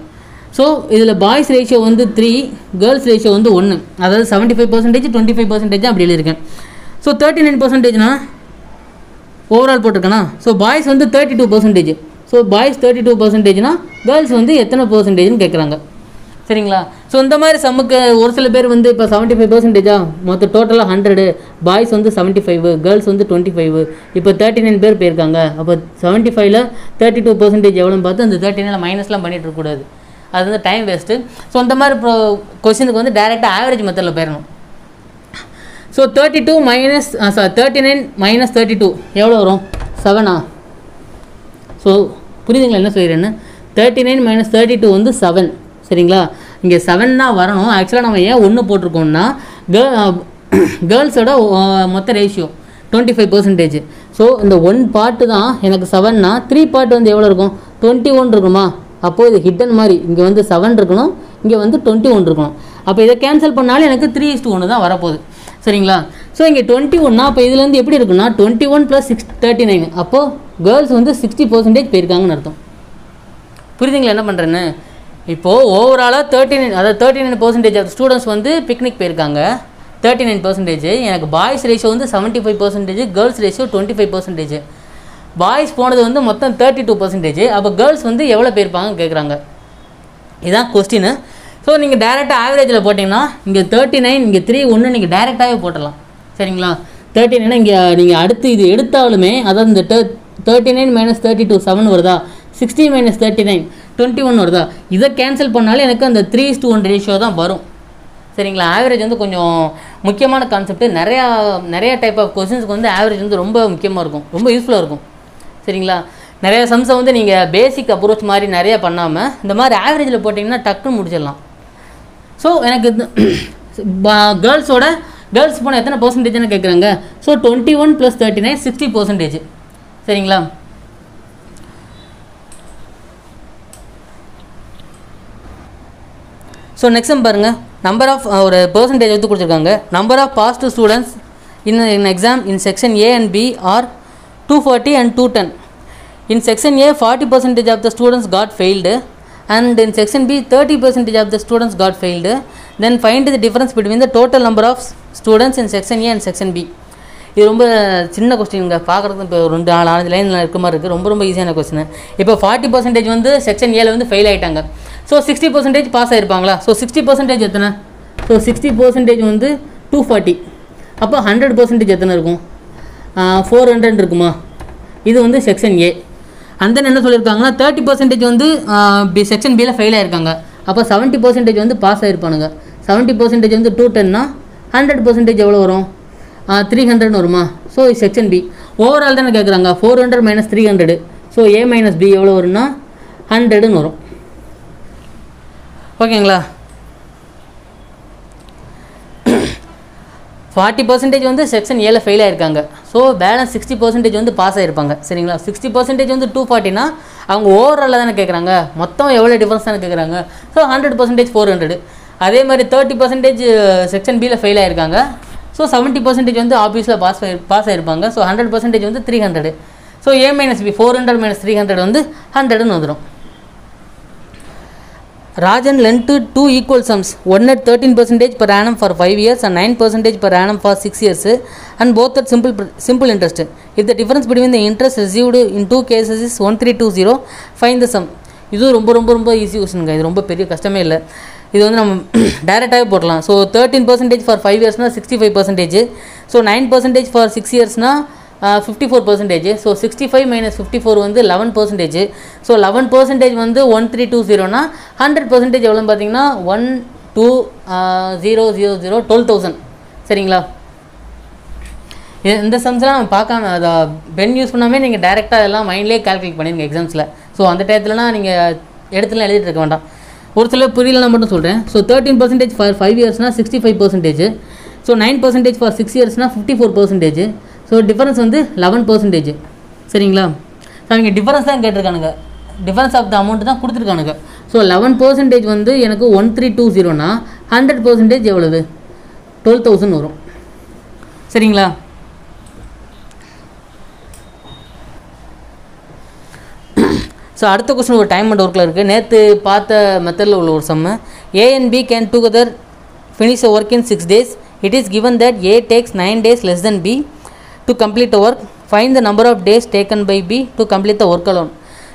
ஸோ இதில் பாய்ஸ் ரேஷியோ வந்து 3, கேர்ள்ஸ் ரேஷியோ வந்து 1, அதாவது 75% 25% அப்படி எழுதியிருக்கேன். ஸோ 39%னா ஓவரால் போட்டிருக்கேனா. ஸோ பாய்ஸ் வந்து 32%. ஸோ பாய்ஸ் 32%னா கேர்ள்ஸ் வந்து எத்தனை பர்சன்டேஜ்னு கேட்குறாங்க சரிங்களா. ஸோ இந்த மாதிரி சம்முக்கு ஒரு சில பேர் வந்து இப்போ 75%, மொத்தம் டோட்டலாக 100, பாய்ஸ் வந்து 75, கேர்ள்ஸ் வந்து 25, இப்போ 39 பேர் போயிருக்காங்க. அப்போ 75ல் 32% எவ்வளோன்னு பார்த்து அந்த 39ல் மைனஸ்லாம் பண்ணிட்டு இருக்கக்கூடாது. அது வந்து டைம் வேஸ்ட்டு. ஸோ அந்த மாதிரி கொஸ்டினுக்கு வந்து டைரெக்டாக ஆவரேஜ் மெத்தடில் போயிடணும். ஸோ 39 மைனஸ் 32 எவ்வளோ வரும்? 7. ஸோ புரியுதுங்களா என்ன சொல்லிடுறேன்னு? 39 மைனஸ் 32 வந்து 7. சரிங்களா? இங்கே 7 தான் வரணும். ஆக்சுவலாக நம்ம ஏன் 1 போட்டிருக்கோம்னா கேர்ள்ஸோட மொத்த ரேஷியோ 25%. ஸோ இந்த 1 பார்ட்டு தான் எனக்கு 7னா 3 பார்ட் வந்து எவ்வளோ இருக்கும்? 21 இருக்குமா? அப்போது இது ஹிட்டன் மாதிரி இங்கே வந்து 7 இருக்கணும், இங்கே வந்து 21 இருக்கணும். அப்போ இதை கேன்சல் பண்ணாலும் எனக்கு 3:1 தான் வரப்போகுது. சரிங்களா? ஸோ இங்கே 21னா அப்போ இதுலேருந்து எப்படி இருக்குன்னா 21 + 39. அப்போது கேர்ள்ஸ் வந்து 60% போயிருக்காங்கன்னு அர்த்தம். புரியுதுங்களா என்ன பண்ணுறேன்னு? இப்போது ஓவராலாக 39% ஆஃப் ஸ்டூடெண்ட்ஸ் வந்து பிக்னிக் போயிருக்காங்க. 39%. எனக்கு பாய்ஸ் ரேஷியோ வந்து 75%, கேர்ள்ஸ் ரேஷியோ 25%. பாய்ஸ் போனது வந்து மொத்தம் 32%. அப்போ கேர்ள்ஸ் வந்து எவ்வளோ போயிருப்பாங்கன்னு கேட்குறாங்க. இதுதான் கொஸ்டின். ஸோ நீங்கள் டேரெக்டாக ஆவரேஜில் போட்டிங்கன்னா இங்கே 39, இங்கே 3 நீங்கள் டேரெக்டாகவே போட்டலாம். சரிங்களா? 39 இங்கே நீங்கள் அடுத்து இது எடுத்தாலுமே அதாவது இந்த 39 மைனஸ் 32 7 வருதா, 60 மைனஸ் 39 21 வருதா, இதை கேன்சல் பண்ணாலும் எனக்கு அந்த 3:1 ரேஷியோ தான் வரும். சரிங்களா? ஆவரேஜ் வந்து கொஞ்சம் முக்கியமான கான்செப்ட். நிறையா டைப் ஆஃப் கொஸ்டின்ஸ்க்கு வந்து ஆவரேஜ் வந்து ரொம்ப முக்கியமாக இருக்கும், ரொம்ப யூஸ்ஃபுல்லாக இருக்கும். சரிங்களா? நிறைய சம்ஸை வந்து நீங்கள் பேசிக் அப்ரோச் மாதிரி நிறையா பண்ணாமல் இந்த மாதிரி ஆவரேஜில் போட்டிங்கன்னா டக்குன்னு முடிச்சிடலாம். ஸோ எனக்கு கேர்ள்ஸ் போனால் எத்தனை பர்சன்டேஜ்னு கேட்குறாங்க. ஸோ 21 + 39 60%. சரிங்களா? ஸோ நெக்ஸ்ட் பாருங்கள், நம்பர் ஆஃப் ஒரு பர்சன்டேஜ் வந்து கொடுத்துருக்காங்க. Number of passed students in exam in section A and B are 240 and 210. In section A 40% of the students got failed and in section B 30% of the students got failed. Then find the difference between the total number of students in section A and section B. இது ரொம்ப சின்ன கொஸ்டின்ங்க, பார்க்குறதுக்கு இப்போ 2-4 லைனில் இருக்க மாதிரி இருக்குது. ரொம்ப ஈஸியான கொஸ்டின். இப்போ 40% வந்து செக்ஷன் ஏல வந்து ஃபெயில் ஆகிட்டாங்க. So 60% pass ஆகிருப்பாங்களா? ஸோ 60% எத்தனை? ஸோ 60% வந்து 240. அப்போ 100% எத்தனை இருக்கும்? 400 இருக்குமா? இது வந்து செக்ஷன் ஏ. அந்த என்ன சொல்லியிருக்காங்கன்னா 30% வந்து செக்ஷன் பியில் ஃபெயில் ஆகிருக்காங்க. அப்போ 70% வந்து பாஸ் ஆகிருப்பானுங்க. 70% வந்து 210னா 100% எவ்வளோ வரும்? 300 வருமா? So section B. ஓவரால் தானே கேட்குறாங்க. 400 மைனஸ் 300. ஸோ ஏ மைனஸ் பி எவ்வளோ வரும்னா 100ன்னு வரும். ஓகேங்களா? 40% வந்து செக்ஷன் ஏல ஃபெயில் ஆகிருக்காங்க. ஸோ பேலன்ஸ் 60% வந்து பாஸ் ஆகிருப்பாங்க. சரிங்களா? 60% வந்து 240னா அவங்க ஓவராலில் தானே கேட்குறாங்க, மொத்தம் எவ்வளோ டிஃபரன்ஸ் தானே கேட்குறாங்க. ஸோ 100% 400. அதே மாதிரி 30% செக்ஷன் பியில் ஃபெயில் ஆகிருக்காங்க. ஸோ 70% வந்து ஆப்வியஸில் பாஸ் ஆகிருப்பாங்க. ஸோ 100% வந்து 300. ஸோ ஏ மைனஸ் பி 400 மைனஸ் 300 வந்து 100ன்னு வந்துடும். Rajan lent 2 equal sums, one at 13% per annum for 5 years and 9% per annum for 6 years and both at simple interest. If the difference between the interest received in two cases is 1320, find the sum. இது ரொம்ப easy கொஸ்டின்ங்க. இது ரொம்ப பெரிய கஷ்டமே இல்லை. இது வந்து நம்ம டைரெக்டாகவே போடலாம். So 13% for 5 இயர்ஸ்னால் 65%. So 9% for 6 இயர்ஸ்னால் 54%. So 65 minus 54 வந்து 11%. ஸோ 11% வந்து 1320னா 100% எவ்வளோன்னு பார்த்தீங்கன்னா 12000 12,000. சரிங்களா? இந்த சம்ஸ்லாம் நம்ம பார்க்காம அதை பென் யூஸ் பண்ணாமே நீங்கள் டேரெக்டாக எல்லாம் மைண்ட்லேயே கால்குலேட் பண்ணிடுங்க எக்ஸாம்ஸில். ஸோ அந்த டயத்துலலாம் நீங்கள் இடத்துல எழுதிட்டு இருக்க வேண்டாம். ஒரு சில புரியலனா மட்டும் சொல்கிறேன். So 13% for 5 இயர்ஸ்னால் 65%. So 9% for 6 இயர்ஸ்னால் 54%. So difference வந்து 11%. சரிங்களா? ஸோ அவங்க டிஃபரன்ஸ் தான் கேட்டிருக்கானுங்க, டிஃபரன்ஸ் ஆஃப் த அமௌண்ட் தான் கொடுத்துருக்கானுங்க. ஸோ 11% வந்து எனக்கு 1320னா 100% எவ்வளவு? 12,000 வரும். சரிங்களா? ஸோ அடுத்த கொஸ்டின் ஒரு டைம் அண்ட் ஒர்க்கில் இருக்குது. நேற்று பார்த்த மெத்தடில் உள்ள ஒரு sum. A and B can together finish a work in 6 days. It is given that A takes 9 days less than B to complete the work. Find the number of days taken by B to complete the work alone.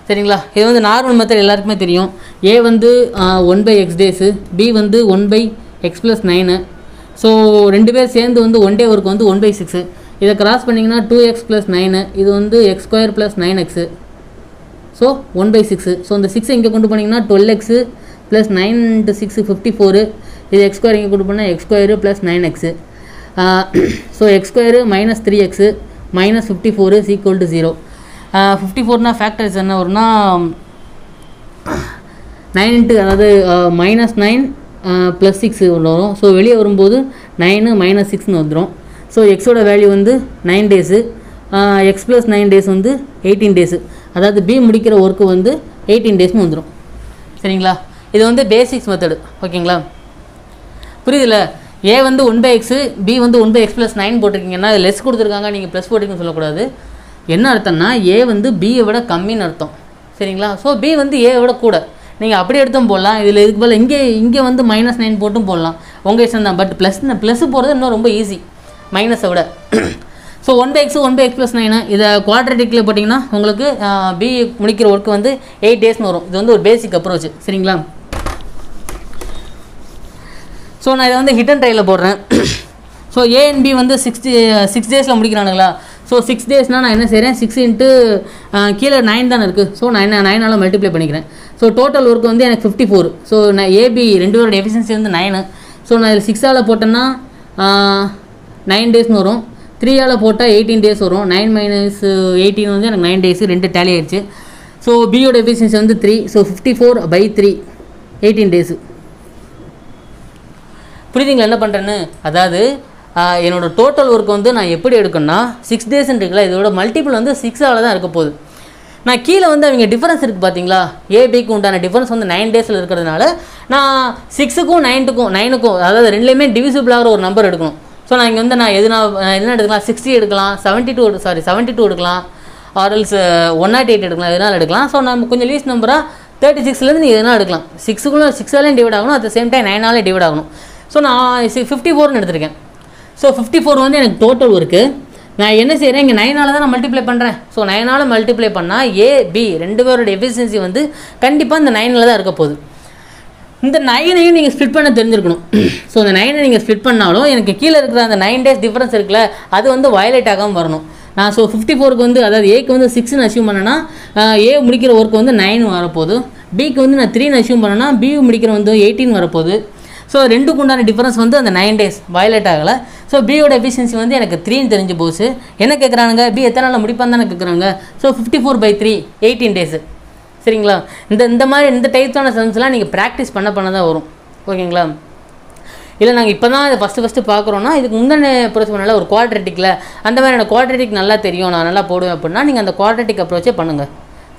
சரிங்களா? இது வந்து normal method எல்லாருக்குமே தெரியும். ஏ வந்து 1/x days, B வந்து 1/x + 9. So 2 பேர் சேர்ந்து வந்து 1 day ஒர்க் வந்து 1/6. இதை கிராஸ் பண்ணிங்கன்னா 2x + 9. இது வந்து x² + 9x. ஸோ 1/6. ஸோ இந்த 6 இங்கே கொண்டு போனீங்கன்னா 12x ப்ளஸ் 9 × 6 54. இது எக்ஸ் ஸ்கொயர் இங்கே கொடுப்போம்னா X square plus 9x. So X square minus 3x minus 54 is equal to 0. 54னா ஃபேக்டர்ஸ் என்ன வரும்னா 9 அதாவது மைனஸ் 9 ப்ளஸ் 6 வரும். ஸோ வெளியே வரும்போது 9 மைனஸ் 6ன்னு வந்துடும். ஸோ எக்ஸோட வேல்யூ வந்து 9 டேஸு, எக்ஸ் ப்ளஸ் 9 டேஸ் வந்து 18 டேஸு. அதாவது பி முடிக்கிற ஒர்க்கு வந்து 18 டேஸ்னு வந்துடும். சரிங்களா? இது வந்து பேசிக்ஸ் மெத்தடு. ஓகேங்களா? புரியுதுல்ல? ஏ வந்து 1/x, பி வந்து 1/x + 9 போட்டிருக்கீங்கன்னா அது லெஸ் கொடுத்துருக்காங்க, நீங்கள் ப்ளஸ் போட்டிருக்குன்னு சொல்லக்கூடாது. என்ன அர்த்தம்னா ஏ வந்து பியை விட கம்மின்னு அர்த்தம். சரிங்களா? ஸோ பி வந்து ஏவை விட கூட. நீங்கள் அப்படி எடுத்தும் போடலாம். இதில் இதுக்கு பதில் இங்கே வந்து -9 போட்டும் போடலாம். உங்கள் இஷ்டம் தான். பட் ப்ளஸ் போடுறது இன்னும் ரொம்ப ஈஸி மைனஸை விட. ஸோ 1/x 1/x + 9 இதை குவாட்ரேட்டிக்கில் போட்டிங்கன்னா உங்களுக்கு பி முடிக்கிற ஒர்க்கு வந்து 8 டேஸ்னு வரும். இது வந்து ஒரு பேசிக் அப்ரோச். சரிங்களா? ஸோ நான் இதை வந்து ஹிட் அண்ட் ட்ரையில் போடுறேன். ஸோ ஏ அண்ட் பி வந்து 6 டேஸில் முடிக்கிறானுங்களா? ஸோ 6 டேஸ்னால் நான் என்ன செய்கிறேன், 6 × கீழே 9 தானே இருக்குது. ஸோ 9ஆல் மல்டிப்ளை பண்ணிக்கிறேன். ஸோ டோட்டல் ஒர்க் வந்து எனக்கு 54. ஸோ நான் ஏபி ரெண்டு பேரோட எஃபிஷியன்சி வந்து 9. ஸோ நான் இதில் 6ஆல் போட்டேன்னா 9 டேஸ்னு வரும். 3ஆல் போட்டால் 18 டேஸ் வரும். 9 - 18 வந்து எனக்கு 9 டேஸு, ரெண்டு டேலி ஆயிடுச்சு. ஸோ பியோட எஃபிஷியன்சி வந்து 3. So 54/3 18 days. புரியுதுங்களா என்ன பண்ணுறேன்னு? அதாவது என்னோடய டோட்டல் ஒர்க் வந்து நான் எப்படி எடுக்கணும்னா 6 டேஸ்ன்றீங்களா, இதோட மல்டிபிள் வந்து 6ஆல் தான் இருக்க போகுது. நான் கீழே வந்து அவங்க டிஃபரன்ஸ் இருக்குது பார்த்தீங்களா, ஏபிக்கு உண்டான டிஃபரன்ஸ் வந்து 9 டேஸில் இருக்கிறதுனால நான் 6க்கும் 9க்கும் அதாவது ரெண்டுலேயுமே டிவிசிபிளாகிற ஒரு நம்பர் எடுக்கணும். ஸோ நான் இங்கே வந்து நான் என்ன எடுக்கலாம், 60 எடுக்கலாம், 72 எடுக்கலாம், ஆர்எல்ஸ் 108 எடுக்கலாம், எதனால் எடுக்கலாம். ஸோ நம்ம கொஞ்சம் லீஸ்ட் நம்பராக 36லேருந்து நீங்கள் எதனால் எடுக்கலாம். 6ஆலையும் டிவைட் ஆகணும், அட் த சேம் டைம் 9ஆலையும் டிவைட் ஆகணும். ஸோ நான் 54ன்னு எடுத்திருக்கேன். ஸோ 54 வந்து எனக்கு டோட்டல் ஒர்க்கு. நான் என்ன செய்கிறேன், இங்கே 9ஆல் தான் நான் மல்டிப்ளை பண்ணுறேன். ஸோ 9ஆல் மல்டிப்ளை பண்ணால் ஏபி ரெண்டு பேரோட எஃபிஷியன்சி வந்து கண்டிப்பாக இந்த 9ல் தான் இருக்க போகுது. இந்த 9ஐயும் நீங்கள் ஸ்ப்ளிட் பண்ண தெரிஞ்சிருக்கணும். ஸோ இந்த 9ஐ நீங்கள் ஸ்ப்ளிட் பண்ணாலும் எனக்கு கீழே இருக்கிற அந்த 9 டேஸ் டிஃபரன்ஸ் இருக்குல்ல, அது வந்து வயலேட் ஆகாமல் வரணும். நான் ஸோ 54க்கு வந்து அதாவது ஏக்கு வந்து 6ன்னு அசியூம் பண்ணேன்னா ஏ முடிக்கிற ஒர்க் வந்து 9 வரப்போகுது. பிக்கு வந்து நான் 3ன்னு அசியூம் பண்ணேன்னா பி முடிக்கிற வந்து 18 வரப்போகுது. ஸோ ரெண்டுக்கு உண்டான டிஃபரன்ஸ் வந்து அந்த 9 டேஸ் வயலேட் ஆகலை. ஸோ பியோட எஃபிஷியன்சி வந்து எனக்கு 3ன்னு தெரிஞ்சு போச்சு. என்ன கேட்குறானுங்க, பி எத்தனை நாளில் முடிப்பான்னு தானே கேட்குறாங்க. So 54/3 18 days. சரிங்களா? இந்த மாதிரி இந்த டைப்ஸான சம்ஸ்லாம் நீங்கள் ப்ராக்டிஸ் பண்ண தான் வரும். ஓகேங்களா? இல்லை நாங்கள் இப்போ தான் இதை ஃபஸ்ட்டு பார்க்குறோன்னா இதுக்கு முந்தின அப்ரோச் பண்ணல ஒரு குவாட்ரேட்டிக்கில் அந்த மாதிரி எனக்கு குவாட்ரேட்டிக் நல்லா தெரியும், நான் நல்லா போடுவேன் அப்படின்னா நீங்கள் அந்த குவாட்ரேட்டிக் அப்ரோச்சே பண்ணுங்கள்.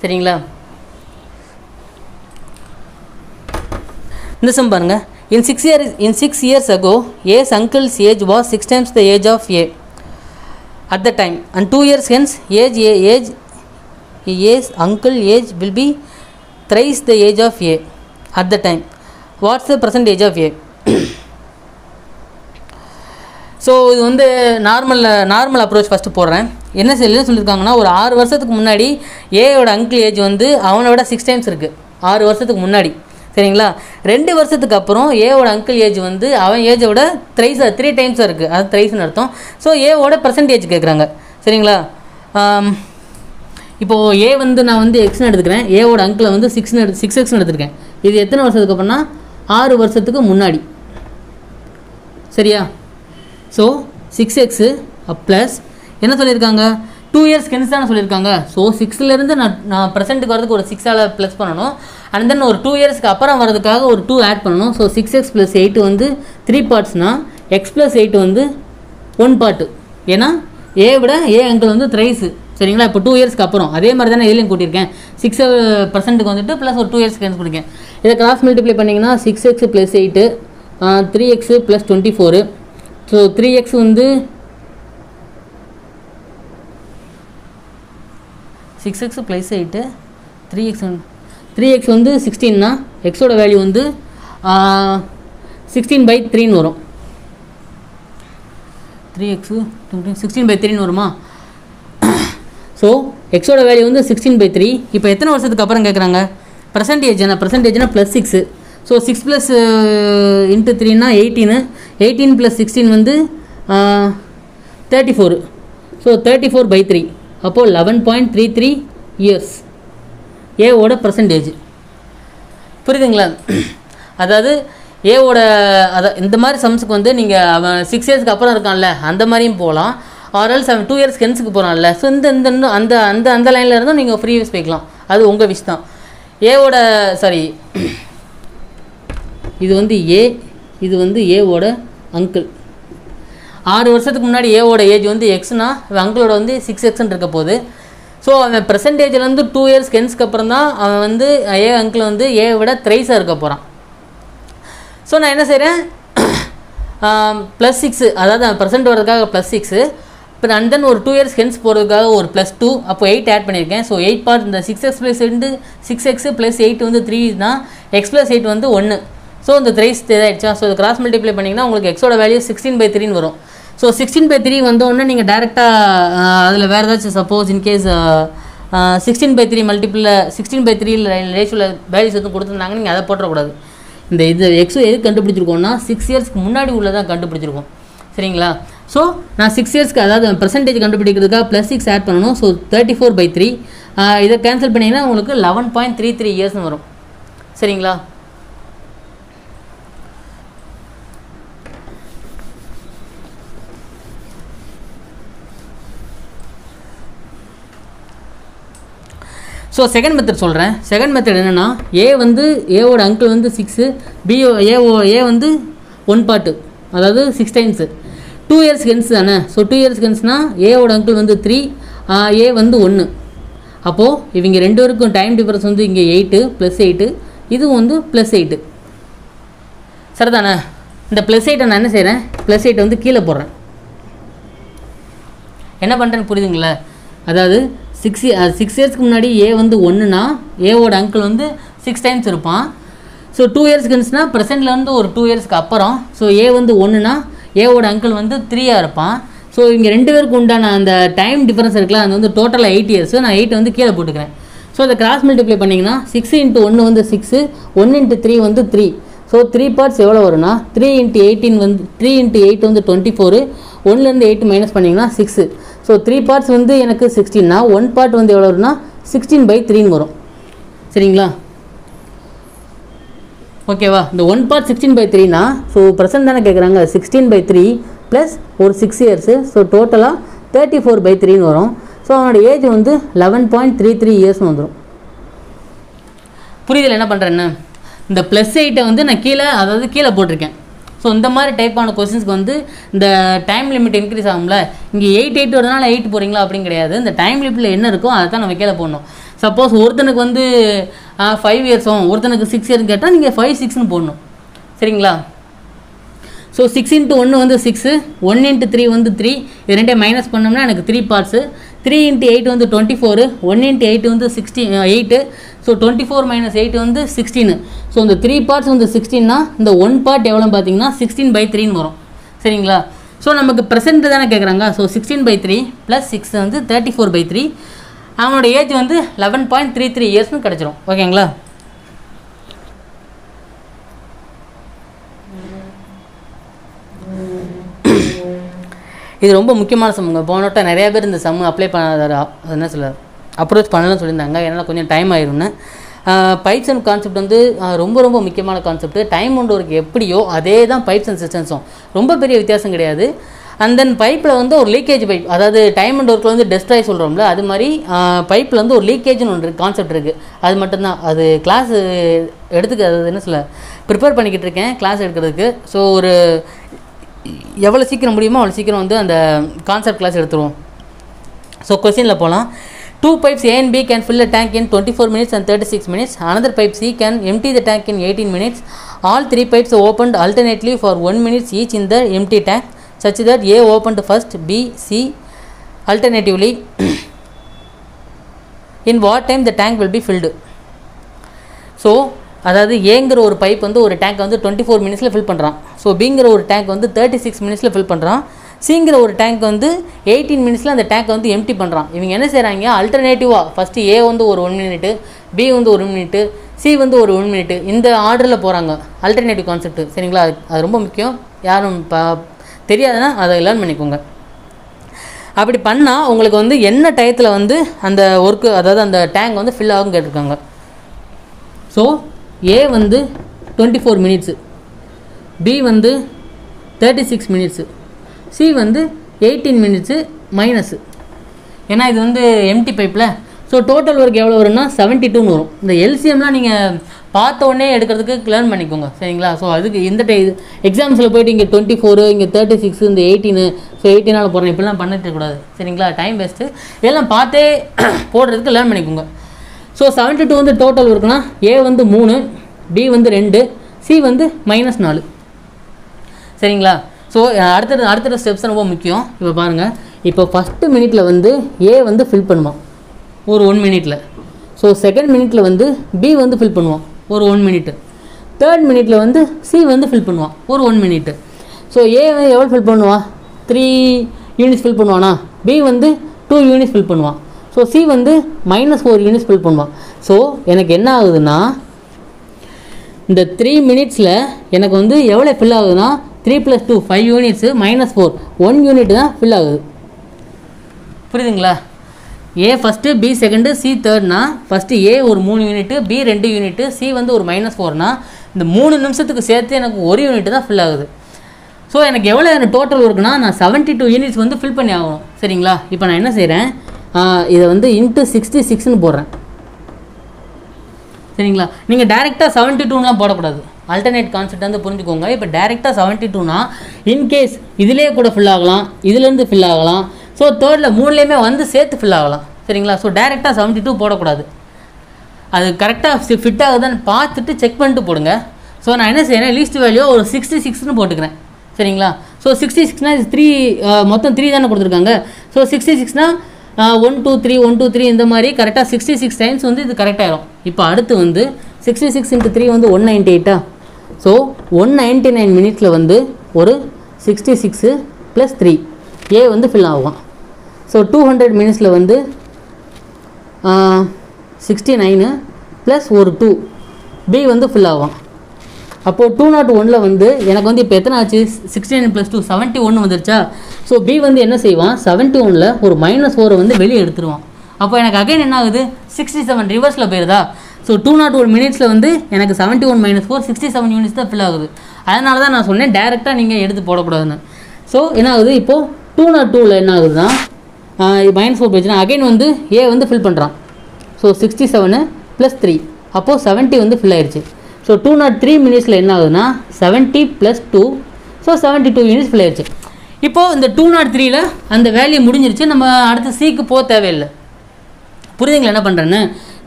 சரிங்களா? இந்த சம் பாருங்கள். In 6 years ago, A's uncle's age was 6 times the age of A at the time, and 2 years hence, A's uncle age will be thrice the age of A at the time. What's the present age of A? So இது வந்து normal approach first போடுறேன். என்ன சொல்லியிருக்காங்கன்னா ஒரு 6 வருஷத்துக்கு முன்னாடி ஏயோட uncle age வந்து அவனோட 6 டைம்ஸ் இருக்குது. 6 வருஷத்துக்கு முன்னாடி. சரிங்களா? 2 வருஷத்துக்கு அப்புறம் ஏவோட அங்கிள் ஏஜ் வந்து அவன் ஏஜோட 3 டைம்ஸாக இருக்குது. அது த்ரைஸ்னு அர்த்தம். ஸோ ஏவோட பர்சன்டேஜ் கேட்குறாங்க. சரிங்களா? இப்போது ஏ வந்து நான் வந்து எக்ஸ்னு எடுத்துக்கிறேன், ஏவோட அங்கிளை வந்து 6x எடுத்துருக்கேன். இது எத்தனை வருஷத்துக்கு அப்புறம்னா 6 வருஷத்துக்கு முன்னாடி. சரியா? ஸோ 6x ப்ளஸ் என்ன சொல்லியிருக்காங்க, 2 இயர்ஸ் கென்ஸ் தானே சொல்லியிருக்காங்க. ஸோ 6லேருந்து நான் ப்ரெசென்ட்டுக்கு வரதுக்கு ஒரு 6ஆல் ப்ளஸ் பண்ணணும். அண்ட் தென் ஒரு 2 இயர்ஸ்க்கு அப்புறம் வரதுக்காக ஒரு 2 ஆட் பண்ணணும். ஸோ 6x + 8 வந்து 3 பார்ட்ஸ்னால் x + 8 வந்து 1 பார்ட்டு. ஏன்னா ஏ விட ஏ அங்கிள் வந்து த்ரைஸு. சரிங்களா? இப்போ 2 இயர்ஸ்க்கு அப்புறம் அதே மாதிரி தானே இதுலையும் கூட்டியிருக்கேன். 6% வந்துட்டு ப்ளஸ் ஒரு 2 இயர்ஸ்க்கு கேன்ஸ் கொடுக்கேன். இதை கிராஸ் மல்டிப்ளை பண்ணிங்கன்னா 6x + 8 3x + 24. ஸோ 3x வந்து 6x + 8 3x வந்து 16னா எக்ஸோட வேல்யூ வந்து 16/3ன்னு வரும். 3x 16/3ன்னு வருமா? ஸோ எக்ஸோட வேல்யூ வந்து 16/3. இப்போ எத்தனை வருஷத்துக்கு அப்புறம் கேட்குறாங்க, பர்சன்டேஜ்னா +6. ஸோ 6 + × 3னா 18. 18 + 16 வந்து 34. ஸோ 34/3. அப்போது 11.33 இயர்ஸ் ஏவோட பர்சன்டேஜ். புரியுதுங்களா? அதாவது ஏவோட இந்த மாதிரி சம்ஸுக்கு வந்து நீங்கள் அவன் 6 இயர்ஸ்க்கு அப்புறம் இருக்கான்ல அந்த மாதிரியும் போகலாம். ஆர்எல்ஸ் அவன் 2 இயர்ஸ் ஹென்ஸுக்கு போகிறான்ல, ஸோ அந்த லைனில் இருந்தும் நீங்கள் ஃப்ரீ யூஸ் போய்க்கலாம். அது உங்கள் விஷ் தான். ஏவோட சாரி இது வந்து ஏ, இது வந்து ஏவோட அங்கிள். 6 வருஷத்துக்கு முன்னாடி ஏவோட ஏஜ் வந்து எக்ஸ்னா அவன் அங்கிளோட வந்து 6x இருக்க போகுது. ஸோ அவன் ப்ரெசன்டேஜ்லேருந்து 2 இயர்ஸ் ஹென்ஸ்க்கு அப்புறம் தான் அவன் வந்து ஏ அங்கிள் வந்து ஏவை விட த்ரைஸாக இருக்க போகிறான். ஸோ நான் என்ன செய்கிறேன், +6 அதாவது ப்ரெசென்ட் வரதுக்காக +6 இப்போ அண்ட் தென் ஒரு 2 இயர்ஸ் ஹென்ஸ் போகிறதுக்காக ஒரு +2 அப்போ 8 ஆட் பண்ணியிருக்கேன். ஸோ 8 பார்ட் இந்த 6x + 8 வந்து 3 தான், x + 8 வந்து 1. ஸோ இந்த த்ரைஸ் இதாகிடுச்சா. ஸோ இது கிராஸ் மல்டிப்ளை பண்ணிங்கன்னா உங்களுக்கு எக்ஸோட வேல்யூ 16/3 வரும். ஸோ 16/3 வந்தோடனே நீங்கள் டேரெக்டாக அதில் வேறு ஏதாச்சும் சப்போஸ் இன்கேஸ் 16/3 மல்டிபிளில் 16/3 ரேஷியோவில் வேல்யூஸ் எதுவும் கொடுத்துருந்தாங்க நீங்கள் அதை போட்டக்கூடாது. இது எக்ஸோ எது கண்டுபிடிச்சிருக்கோம்னா 6 இயர்ஸ்க்கு முன்னாடி உள்ளதான் கண்டுபிடிச்சிருக்கோம். சரிங்களா. ஸோ நான் 6 இயர்ஸ்க்கு அதாவது பர்சன்டேஜ் கண்டுபிடிக்கிறதுக்காக +6 ஆட் பண்ணணும். ஸோ 34/3 இதை கேன்சல் பண்ணிங்கன்னா உங்களுக்கு 11.33 இயர்ஸ்னு வரும். சரிங்களா. ஸோ செகண்ட் மெத்தட் சொல்கிறேன். செகண்ட் மெத்தட் என்னென்னா ஏ வந்து ஏவோட அங்கிள் வந்து 6, ஏ வந்து 1 பார்ட்டு அதாவது 6 டைம்ஸு 2 இயர்ஸ் ஹென்ஸ் தானே. ஸோ 2 இயர்ஸ் ஹென்ஸ்னால் ஏவோட அங்கிள் வந்து 3, ஏ வந்து 1. அப்போது இவங்க 2 பேருக்கும் டைம் டிஃபரன்ஸ் வந்து இங்கே 8 + 8, இதுவும் வந்து +8 சரிதானே. இந்த +8 நான் என்ன செய்கிறேன், +8 வந்து கீழே போடுறேன். என்ன பண்ணுறேன்னு புரியுதுங்களா. அதாவது 6 இயர்ஸ்க்கு முன்னாடி ஏ வந்து 1னா ஏவோட அங்கிள் வந்து 6 டைம்ஸ் இருப்பான். ஸோ 2 இயர்ஸ் ஹென்ஸ்னால் ப்ரெசென்ட்லேருந்து ஒரு 2 இயர்ஸ்க்கு அப்புறம். ஸோ ஏ வந்து 1னா ஏவோட அங்கிள் வந்து 3 இருப்பான். ஸோ இவங்க 2 பேருக்கு உண்டான அந்த டைம் டிஃபரன்ஸ் இருக்குல்ல, அது வந்து டோட்டலாக 8 இயர்ஸ். நான் 8 வந்து கீழே போட்டுக்கிறேன். ஸோ அதை கிராஸ் மல்டிப்ளை பண்ணிங்கன்னா 6 × 1 வந்து 6, 1 × 3 வந்து 3. ஸோ 3 பார்ட்ஸ் எவ்வளோ வரும்னா 3 × 18 வந்து 3 × 8 வந்து 24, 1லேருந்து 8 மைனஸ் பண்ணிங்கன்னா 6. ஸோ 3 பார்ட்ஸ் வந்து எனக்கு 16னா 1 பார்ட் வந்து எவ்வளோ வரும்னா 16/3 வரும். சரிங்களா. ஓகேவா. இந்த 1 பார்ட் 16/3னா ஸோ ப்ரெசென்ட் தானே கேட்குறாங்க, 16/3 ப்ளஸ் ஒரு 6 இயர்ஸு. ஸோ டோட்டலாக 34/3 வரும். ஸோ அவனோட ஏஜ் வந்து 11.33 இயர்ஸ்னு வந்துடும். புரியுதில்ல என்ன பண்ணுறேன்னு. இந்த +8 வந்து நான் கீழே போட்டிருக்கேன். ஸோ இந்த மாதிரி டைப்பான கொஸ்டின்ஸ்க்கு வந்து இந்த டைம் லிமிட் இன்க்ரீஸ் ஆகும்ல. இங்கே 8 வரதுனால 8 போகிறீங்களா அப்படின்னு கிடையாது. இந்த டைம் லிமிட்டில் என்ன இருக்கோ அதை தான் நம்ம கீழே போடணும். சப்போஸ் ஒருத்தனுக்கு வந்து 5 இயர்ஸும் ஒருத்தனுக்கு 6 இயர்ஸ் கேட்டால் நீங்கள் 5, 6ன்னு போடணும். சரிங்களா. ஸோ 6 × 1 வந்து 6, 1 × 3 வந்து 3, இது ரெண்டையும் மைனஸ் பண்ணோம்னா எனக்கு 3 பார்ட்ஸு. 3 × 8 வந்து 24, 1 × 8 வந்து 8. ஸோ 24 - 8 வந்து 16. ஸோ இந்த 3 பார்ட்ஸ் வந்து 16னா இந்த 1 பார்ட் எவ்வளோன்னு பார்த்தீங்கன்னா 16/3 வரும். சரிங்களா. ஸோ நமக்கு ப்ரெசென்ட் தானே கேட்குறாங்க. ஸோ 16/3 + 6 வந்து 34/3. அவனோட ஏஜ் வந்து 11.33 இயர்ஸ்னு கிடச்சிரும். ஓகேங்களா. இது ரொம்ப முக்கியமான சம்முங்க. போனோட்ட நிறைய பேர் இந்த சம்மு அப்ளை பண்ண என்ன சொல்ல அப்ரோச் பண்ணலன்னு சொல்லியிருந்தாங்க. என்னால் கொஞ்சம் டைம் ஆயிரும்னு. பைப்ஸ் அண்ட் கான்செப்ட் வந்து ரொம்ப ரொம்ப முக்கியமான கான்செப்ட். டைம் அண்ட் ஒர்க் எப்படியோ அதே தான் பைப்ஸ் அண்ட் சிஸ்டம்ஸும், ரொம்ப பெரிய வித்தியாசம் கிடையாது. அண்ட் தென் பைப்பில் வந்து ஒரு லீக்கேஜ் பைப், அதாவது டைம் அண்ட் ஒர்க்கில் வந்து டெஸ்ட்ராய் சொல்கிறோம்ல, அது மாதிரி பைப்பில் வந்து ஒரு லீக்கேஜ்னு ஒன்று கான்செப்ட் இருக்குது. அது மட்டும்தான். அது கிளாஸ் அது என்ன சொல்ல ப்ரிப்பேர் பண்ணிக்கிட்டு இருக்கேன் கிளாஸ் எடுக்கிறதுக்கு. ஸோ ஒரு எவ்வளோ சீக்கிரம் முடியுமோ அவ்வளோ சீக்கிரம் வந்து அந்த கான்செப்ட் கிளாஸ் எடுத்துருவோம். ஸோ கொஸ்டினில் போகலாம். 2 pipes A and B can fill a tank in 24 minutes and 36 minutes. Another pipe C can empty the tank in 18 minutes. All 3 pipes are opened alternately for 1 minute each in the empty tank, such that A opened first, B, C alternatively. In what time the tank will be filled? So அதாவது ஏங்கிற ஒரு pipe வந்து ஒரு tank வந்து 24 மினிட்ஸில் fill பண்ணுறான். So பிங்கிற ஒரு டேங்க் வந்து 36 மினிட்ஸில் ஃபில் பண்ணுறான். சிங்கிற ஒரு டேங்க் வந்து 18 மினிட்ஸில் அந்த டேங்க் வந்து எம்டி பண்ணுறான். இவங்க என்ன செய்கிறாங்க, அல்டர்னேட்டிவாக ஃபஸ்ட்டு ஏ வந்து ஒரு 1 மினிட்டு, பி வந்து ஒரு 1 மினிட்டு, சி வந்து ஒரு 1 மினிட்டு, இந்த ஆர்டரில் போகிறாங்க. Alternative concept. சரிங்களா. அது ரொம்ப முக்கியம். யாரும் தெரியாதுன்னா அதை லேர்ன் பண்ணிக்கோங்க. அப்படி பண்ணால் உங்களுக்கு வந்து என்ன டயத்தில் வந்து அந்த ஒர்க்கு, அதாவது அந்த டேங்க் வந்து ஃபில் ஆகும் கேட்டிருக்காங்க. ஸோ ஏ வந்து 24 மினிட்ஸு, பி வந்து 36 மினிட்ஸு, சி வந்து 18 மினிட்ஸு மைனஸு. ஏன்னா இது வந்து எம்டி பைப்பில். ஸோ டோட்டல் ஒர்க் எவ்வளோ வரும்னா 72ன்னு வரும். இந்த எல்சிஎம்லாம் நீங்கள் பார்த்த உடனே எடுக்கிறதுக்கு லேர்ன் பண்ணிக்கோங்க சரிங்களா. ஸோ அதுக்கு இந்த எக்ஸாம்ஸில் போய்ட்டு இங்கே 24 இங்கே 36 இந்த 18 ஸோ 18 போடுறேன் இப்படிலாம் பண்ணிட்டு கூடாது சரிங்களா. Time waste. இதெல்லாம் பார்த்தே போடுறதுக்கு லேர்ன் பண்ணிக்கோங்க. ஸோ 72 வந்து டோட்டல் ஒர்க்குனா ஏ வந்து 3, பி வந்து 2, சி வந்து -4 சரிங்களா. ஸோ அடுத்த ஸ்டெப்ஸ் ரொம்ப முக்கியம். இப்போ பாருங்கள், இப்போ ஃபஸ்ட்டு மினிட்டில் வந்து ஏ வந்து ஃபில் பண்ணுவான் ஒரு 1 மினிட்டில். ஸோ செகண்ட் மினிட்டில் வந்து பி வந்து ஃபில் பண்ணுவான் ஒரு 1 மினிட்டு. தேர்ட் மினிட்டில் வந்து சி வந்து ஃபில் பண்ணுவான் ஒரு 1 மினிட்டு. ஸோ ஏ வந்து எவ்வளோ ஃபில் பண்ணுவான்? 3 யூனிட்ஸ் ஃபில் பண்ணுவானா? பி வந்து 2 யூனிட்ஸ் ஃபில் பண்ணுவான். ஸோ சி வந்து -4 யூனிட்ஸ் ஃபில் பண்ணுவான். ஸோ எனக்கு என்ன ஆகுதுன்னா இந்த 3 மினிட்ஸில் எனக்கு வந்து எவ்வளோ ஃபில் ஆகுதுன்னா 3 + 2 5 யூனிட்ஸு -4 1 யூனிட் தான் ஃபில் ஆகுது. புரியுதுங்களா? A first, B second, C தேர்ட்னா ஃபஸ்ட்டு ஏ ஒரு 3 யூனிட்டு, பி 2 யூனிட்டு, சி வந்து ஒரு -4னா இந்த 3 நிமிஷத்துக்கு சேர்த்து எனக்கு 1 யூனிட் தான் ஃபில் ஆகுது. ஸோ எனக்கு எவ்வளோ எனக்கு டோட்டல் ஒர்க்குனா நான் 72 யூனிட்ஸ் வந்து ஃபில் பண்ணி ஆகணும் சரிங்களா. இப்போ நான் என்ன செய்கிறேன், இதை வந்து × 66ன்னு போடுறேன் சரிங்களா. நீங்கள் டேரெக்டாக 72லாம் போடக்கூடாது. அல்டர்னேட் கான்செப்ட் வந்து புரிஞ்சுக்கோங்க. இப்போ டேரெக்டாக 72னா இன்கேஸ் இதிலே கூட ஃபில் ஆகலாம், இதுலேருந்து ஃபில் ஆகலாம். ஸோ தேர்டில் 3லேயுமே வந்து சேர்த்து ஃபில் ஆகலாம் சரிங்களா. ஸோ டேரெக்டாக 72 போடக்கூடாது. அது கரெக்டாக ஃபிட் ஆகுதான்னு பார்த்துட்டு செக் பண்ணிட்டு போடுங்க. ஸோ நான் என்ன செய்கிறேன், லீஸ்ட் வேல்யூ ஒரு 66ன்னு போட்டுக்கிறேன் சரிங்களா. ஸோ 66னா இது 3 மொத்தம் 3 தானே கொடுத்துருக்காங்க. ஸோ 66னா 1 2 3 1 2 3 இந்த மாதிரி கரெக்டாக 66 டைம்ஸ் வந்து இது கரெக்டாகிடும். இப்போ அடுத்து வந்து 66 × 3 வந்து 198. ஸோ 199 மினிட்ஸில் வந்து ஒரு 66 + 3 ஏ வந்து ஃபில் ஆகும். ஸோ 200 மினிட்ஸில் வந்து 69 + ஒரு 2 பி வந்து ஃபில் ஆகும். அப்போது 201ல் வந்து எனக்கு வந்து இப்போ எத்தனை ஆச்சு, 69 + 2 71 வந்துருச்சா. ஸோ பி வந்து என்ன செய்வான், 71ல் ஒரு -4 வந்து வெளியே எடுத்துருவான். அப்போ எனக்கு அகைன் என்ன ஆகுது, 67 ரிவர்ஸில் போயிருதா. ஸோ 201 மினிட்ஸில் வந்து எனக்கு 71 - 4 67 யூனிட்ஸ் தான் ஃபில் ஆகுது. அதனால தான் நான் சொன்னேன் டேரெக்டாக நீங்கள் எடுத்து போடக்கூடாதுன்னு. ஸோ என்ன ஆகுது, இப்போது 202ல் என்ன ஆகுதுன்னா -4 போயிடுச்சுன்னா அகைன் வந்து ஏ வந்து ஃபில் பண்ணுறான். ஸோ 67 + 3 அப்போது 70 வந்து ஃபில் ஆயிடுச்சு. ஸோ 203 மினிட்ஸில் என்ன ஆகுதுன்னா 70 + 2 ஸோ 72 யூனிட்ஸ் ஃபில் ஆயிடுச்சு. இப்போது இந்த 203ல் அந்த வேல்யூ முடிஞ்சிருச்சு. நம்ம அடுத்து சிக்கு போக தேவையில்லை. புரியுதுங்களா என்ன பண்ணுறேன்னு.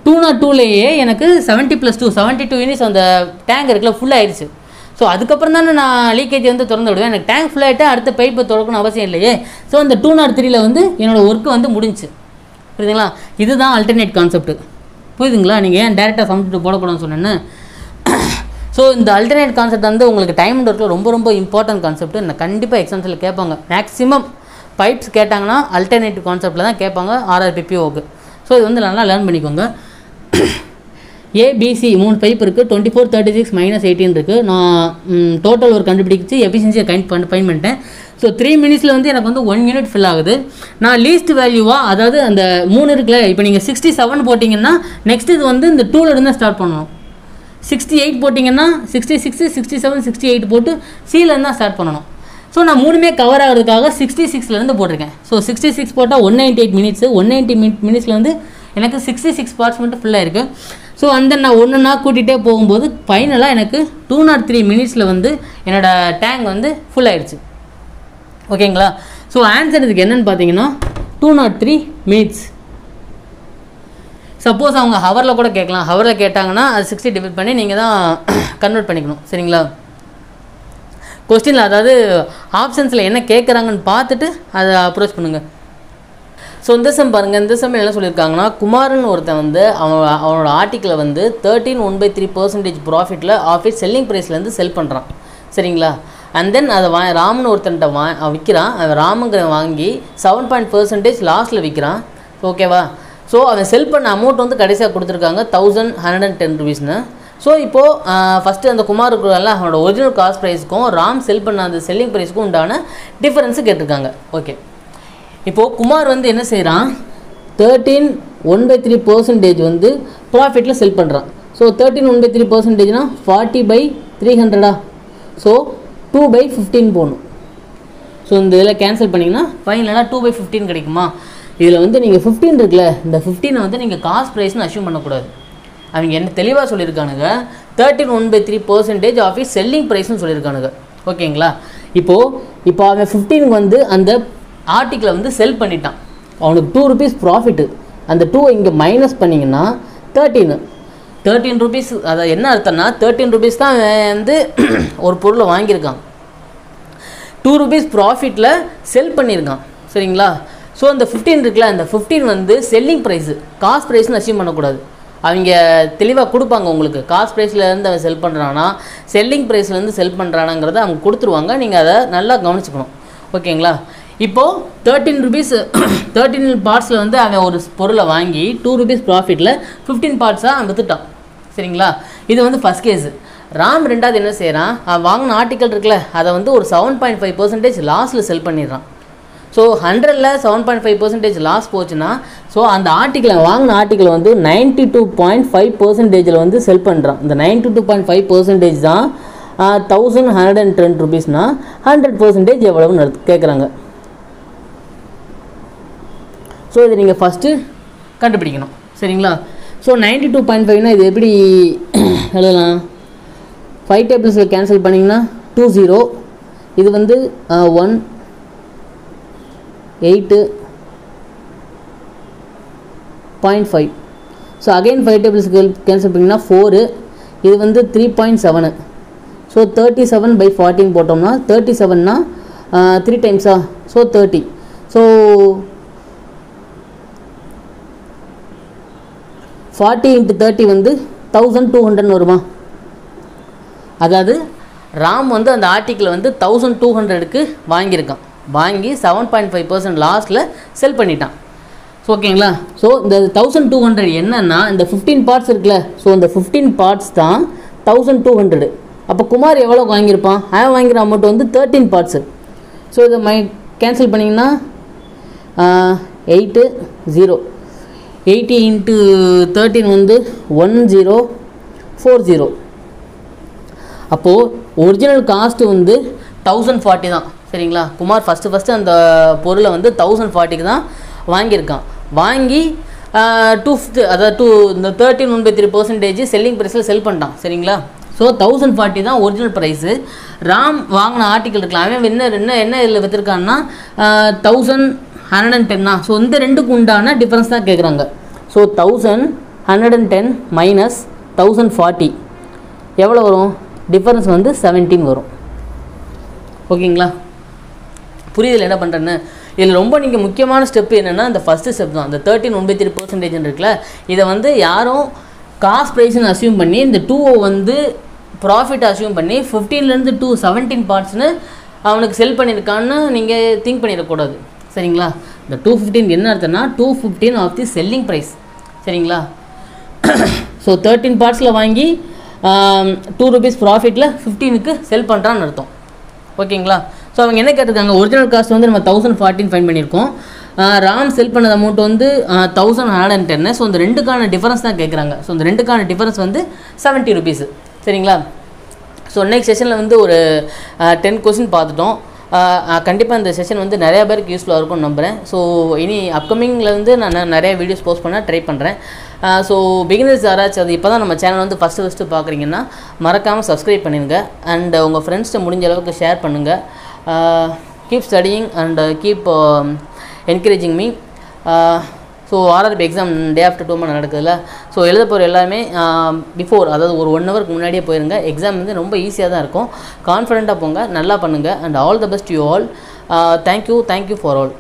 202லேயே எனக்கு 70 + 2 72 யூனிட்ஸ் அந்த டேங்க் இருக்குல்ல ஃபுல் ஆயிடுச்சு. ஸோ அதுக்கப்புறம் தானே நான் லீக்கேஜ் வந்து திறந்து விடுவேன். எனக்கு டேங்க் ஃபுல் ஆகிட்டா அடுத்த பைப்பை திறக்கணும் அவசியம் இல்லையே. ஸோ அந்த 203ல் வந்து என்னோடய ஒர்க்கு வந்து முடிஞ்சு. புரியுதுங்களா? இதுதான் அல்டர்னேட் கான்செப்ட். புரியுதுங்களா? நீங்கள் ஏன் டேரெக்டாக 72 போடக்கூடாதுன்னு சொன்னேன்னு. ஸோ இந்த அல்டர்னேட் கான்செப்ட் வந்து உங்களுக்கு டைம் அண்ட் ஒர்க்கில் ரொம்ப ரொம்ப இம்பார்ட்டன்ட் கான்செப்ட். நான் கண்டிப்பாக எக்ஸாம்ஸில் கேட்பாங்க. மேக்ஸிமம் பைப்ஸ் கேட்டாங்கன்னா அல்டர்னேட்டிவ் கான்செப்டில் தான் கேட்பாங்க RRPPOக்கு. ஸோ இது வந்து நல்லா லேர்ன் பண்ணிக்கோங்க. ஏபிசி 3 பைப் இருக்குது. 24 36 -18 இருக்குது. நான் டோட்டல் ஒர்க் கண்டுபிடிச்சி எஃபிஷியன்சியை ஃபைன் பண்ணிட்டேன். ஸோ 3 மினிட்ஸில் வந்து எனக்கு வந்து 1 யூனிட் ஃபில் ஆகுது. நான் லீஸ்ட் வேல்யூவாக அதாவது அந்த 3 இருக்குல்ல, இப்போ நீங்கள் 67 போட்டிங்கன்னா நெக்ஸ்ட் இது வந்து இந்த 2லேருந்து தான் ஸ்டார்ட் பண்ணணும். 68 போட்டிங்கன்னா 66 67 68 போட்டு சிலேருந்து தான் ஸ்டார்ட் பண்ணணும். ஸோ நான் 3மே கவர் ஆகிறதுக்காக 66லேருந்து போட்டிருக்கேன். ஸோ 66 போட்டால் 198 மினிட்ஸு. 190 மினிட்ஸில் வந்து எனக்கு 66 பார்ட்ஸ் மட்டும் ஃபுல்லாக இருக்குது. ஸோ அந்த நான் ஒன்றுனா கூட்டிகிட்டே போகும்போது ஃபைனலாக எனக்கு 203 மினிட்ஸில் வந்து என்னோடய டேங்க் வந்து ஃபுல் ஆயிடுச்சு. ஓகேங்களா? ஸோ ஆன்சர் இதுக்கு என்னென்னு பார்த்தீங்கன்னா 203 மினிட்ஸ். சப்போஸ் அவங்க ஹவரில் கூட கேட்கலாம். ஹவரில் கேட்டாங்கன்னா அது 60 டிவைட் பண்ணி நீங்கள் தான் கன்வெர்ட் பண்ணிக்கணும் சரிங்களா. கொஸ்டினில் அதாவது ஆப்ஷன்ஸில் என்ன கேட்குறாங்கன்னு பார்த்துட்டு அதை அப்ரோச் பண்ணுங்கள். ஸோ இந்த சம் பாருங்கள். இந்த சம் என்ன சொல்லியிருக்காங்கன்னா, குமார்னு ஒருத்தன் வந்து அவனோட ஆர்டிக்கிளை வந்து 13 1/3% ப்ராஃபிட்டில் ஆஃபீஸ் செல்லிங் ப்ரைஸ்லேருந்து செல் பண்ணுறான் சரிங்களா. அண்ட் தென் அதை ராமன் ஒருத்தன்ட்ட விற்கிறான். அவன் ராமுங்கிற வாங்கி 7% லாஸ்ட்டில் விற்கிறான். ஓகேவா? ஸோ அவன் செல் பண்ண அமௌண்ட் வந்து கடைசியாக கொடுத்துருக்காங்க 1110 rupeesனு. ஸோ இப்போது ஃபஸ்ட்டு அந்த குமாருக்கு அவனோட ஒரிஜினல் காஸ்ட் ப்ரைஸுக்கும் ராம் செல் பண்ண அந்த செல்லிங் ப்ரைஸுக்கும் உண்டான டிஃபரன்ஸு கேட்டிருக்காங்க. ஓகே, இப்போது குமார் வந்து என்ன செய்கிறான், 13 1/3% வந்து ப்ராஃபிட்டில் செல் பண்ணுறான். So so 13 1/3%னா 40/300. ஸோ 2/15 போகணும். ஸோ இந்த இதில் கேன்சல் பண்ணிங்கன்னா ஃபைனலாக 2/15 கிடைக்குமா? இதில் வந்து நீங்கள் 15 இருக்குல்ல, இந்த 15 வந்து நீங்கள் காஸ்ட் ப்ரைஸ்னு அஷ்யூம் பண்ணக்கூடாது. அவங்க என்ன தெளிவாக சொல்லியிருக்கானுங்க, 13 1/3% ஆஃப் இஸ் செல்லிங் ப்ரைஸ்னு சொல்லியிருக்கானுங்க. ஓகேங்களா? இப்போ அவன் 15 வந்து அந்த ஆர்டிக்கிளை வந்து செல் பண்ணிட்டான், அவனுக்கு 2 rupees ப்ராஃபிட்டு. அந்த 2 இங்கே மைனஸ் பண்ணிங்கன்னா 13 rupees. அதை என்ன அர்த்தம்னா 13 rupees தான் வந்து ஒரு பொருளை வாங்கியிருக்கான், 2 rupees ப்ராஃபிட்டில் செல் பண்ணியிருக்கான். சரிங்களா? ஸோ இந்த 15 இருக்குல்ல, இந்த 15 வந்து செல்லிங் ப்ரைஸு, காஸ்ட் ப்ரைஸ்னு அச்சீவ் பண்ணக்கூடாது. அவங்க தெளிவாக கொடுப்பாங்க உங்களுக்கு, காஸ்ட் ப்ரைஸ்லேருந்து அவன் செல் பண்ணுறானா செல்லிங் ப்ரைஸ்லேருந்து செல் பண்ணுறானாங்கிறத அவங்க கொடுத்துருவாங்க. நீங்கள் அதை நல்லா கவனிச்சுக்கணும். ஓகேங்களா? இப்போது 13 rupees 13 பார்ட்ஸில் வந்து அவன் ஒரு பொருளை வாங்கி 2 rupees ப்ராஃபிட்டில் 15 பார்ட்ஸாக அவன் விற்றுட்டான். சரிங்களா? இது வந்து ஃபஸ்ட் கேஸு. ராம் ரெண்டாவது என்ன செய்கிறான், வாங்கின ஆர்டிக்கல் இருக்குல்ல, அதை வந்து ஒரு 7.5% லாஸில் செல் பண்ணிடுறான். ஸோ 100ல் 7.5% லாஸ் போச்சுன்னா, ஸோ அந்த ஆர்டிக்கலை வாங்கின ஆர்டிக்கலை வந்து 92.5%ல் வந்து செல் பண்ணுறான். இந்த 92.5% தான் 1110 rupeesனா 100% எவ்வளவுன்னு கேட்குறாங்க. ஸோ இதை நீங்கள் ஃபஸ்ட்டு கண்டுபிடிக்கணும். சரிங்களா? ஸோ 92.5னா இது எப்படி எழுதலாம்? 5 டேபிள்ஸில் கேன்சல் பண்ணிங்கன்னா 20, இது வந்து 108.5. ஸோ அகைன் 5 டேபிள்ஸ்க்கு கேன்சல் பண்ணிங்கன்னா 4, இது வந்து 3.7. ஸோ 37/14 போட்டோம்னா 37னா 3 டைம்ஸா, ஸோ 30. ஸோ 40 × 30 வந்து 1200 வருமா? அதாவது ராம் வந்து அந்த ஆர்டிக்கிளை வந்து 1200க்கு வாங்கியிருக்கான், வாங்கி 7.5% லாஸில் செல் பண்ணிட்டான். ஓகேங்களா? ஸோ இந்த 1200 என்னன்னா இந்த 15 பார்ட்ஸ் இருக்குல்ல, ஸோ இந்த 15 பார்ட்ஸ் தான் 1200. அப்போ குமார் எவ்வளோ வாங்கியிருப்பான்? அவன் வாங்கிற அமௌண்ட் வந்து 13 பார்ட்ஸு. ஸோ இதை கேன்சல் பண்ணிங்கன்னா 80 80 × 13 வந்து 1040. அப்போது ஒரிஜினல் காஸ்ட்டு வந்து 1040 தான். சரிங்களா? குமார் ஃபஸ்ட்டு அந்த பொருளை வந்து 1040க்கு தான் வாங்கியிருக்கான். வாங்கி 2/5 அதாவது இந்த 13 1/3% செல்லிங் ப்ரைஸில் செல் பண்ணிட்டான். சரிங்களா? ஸோ 1040 தான் ஒரிஜினல் ப்ரைஸு. ராம் வாங்கின ஆர்டிக்கல் இருக்கலாம், அவன் என்ன இதில் விற்றுருக்கான்னா 1110 தான். ஸோ இந்த ரெண்டுக்கு உண்டான டிஃப்ரென்ஸ் தான் கேட்குறாங்க. ஸோ 1110 மைனஸ் 1040 எவ்வளோ வரும்? டிஃப்ரென்ஸ் வந்து 17 வரும். ஓகேங்களா? புரியுதில்ல என்ன பண்ணுறேன்னு? இதில் ரொம்ப நீங்கள் முக்கியமான ஸ்டெப்பு என்னென்னா இந்த ஃபஸ்ட்டு ஸ்டெப் தான். இந்த 13 1/3% இருக்குல்ல, இதை வந்து யாரும் காஸ்ட் ப்ரைஸ்னு அஸ்யூம் பண்ணி இந்த 2 வந்து ப்ராஃபிட் அஸ்யூம் பண்ணி 15லேருந்து 17 பார்ட்ஸ்னு அவனுக்கு செல் பண்ணியிருக்கான்னு நீங்கள் திங்க் பண்ணிடக்கூடாது. சரிங்களா? இந்த 215 என்ன அர்த்தம்னா 215 ஆஃப் தி செல்லிங் ப்ரைஸ். சரிங்களா? ஸோ 13 பார்ட்ஸில் வாங்கி 2 rupees ப்ராஃபிட்டில் 15க்கு செல் பண்ணுறான்னு அர்த்தம். ஓகேங்களா? ஸோ அவங்க என்ன கேட்டிருக்காங்க, ஒரிஜினல் காஸ்ட் வந்து நம்ம 1014 ஃபைன் பண்ணியிருக்கோம், ராம் செல் பண்ணது அமௌண்ட் வந்து 1110. ஸோ இந்த ரெண்டுக்கான டிஃபரன்ஸ் தான் கேட்குறாங்க. ஸோ இந்த ரெண்டுக்கான டிஃபரன்ஸ் வந்து 70 rupees. சரிங்களா? ஸோ நெக்ஸ்ட் செஷனில் வந்து ஒரு 10 கொஸ்டின் பார்த்துட்டோம். கண்டிப்பாக இந்த செஷன் வந்து நிறையா பேருக்கு யூஸ்ஃபுல்லாக இருக்கும்னு நம்புகிறேன். ஸோ இனி அப்கமிங்கில் வந்து நான் நிறைய வீடியோஸ் போஸ்ட் பண்ண ட்ரை பண்ணுறேன். ஸோ பிகினர்ஸ் யாராச்சும் அது இப்போ தான் நம்ம சேனல் வந்து ஃபஸ்ட்டு பார்க்குறீங்கன்னா மறக்காமல் சப்ஸ்கிரைப் பண்ணிடுங்க. அண்ட் உங்கள் ஃப்ரெண்ட்ஸ்கிட்ட முடிஞ்ச அளவுக்கு ஷேர் பண்ணுங்கள். Keep studying and keep encouraging me. So RRB exam day after 2 month நடக்குதுல்ல, ஸோ எழுத போகிற எல்லாமே பிஃபோர் அதாவது ஒரு 1 ஹவருக்கு முன்னாடியே போயிருங்க. எக்ஸாம் வந்து ரொம்ப ஈஸியாக தான் இருக்கும். கான்ஃபிடென்ட்டாக போங்க, நல்லா பண்ணுங்கள். And all the best you all. Thank you for all.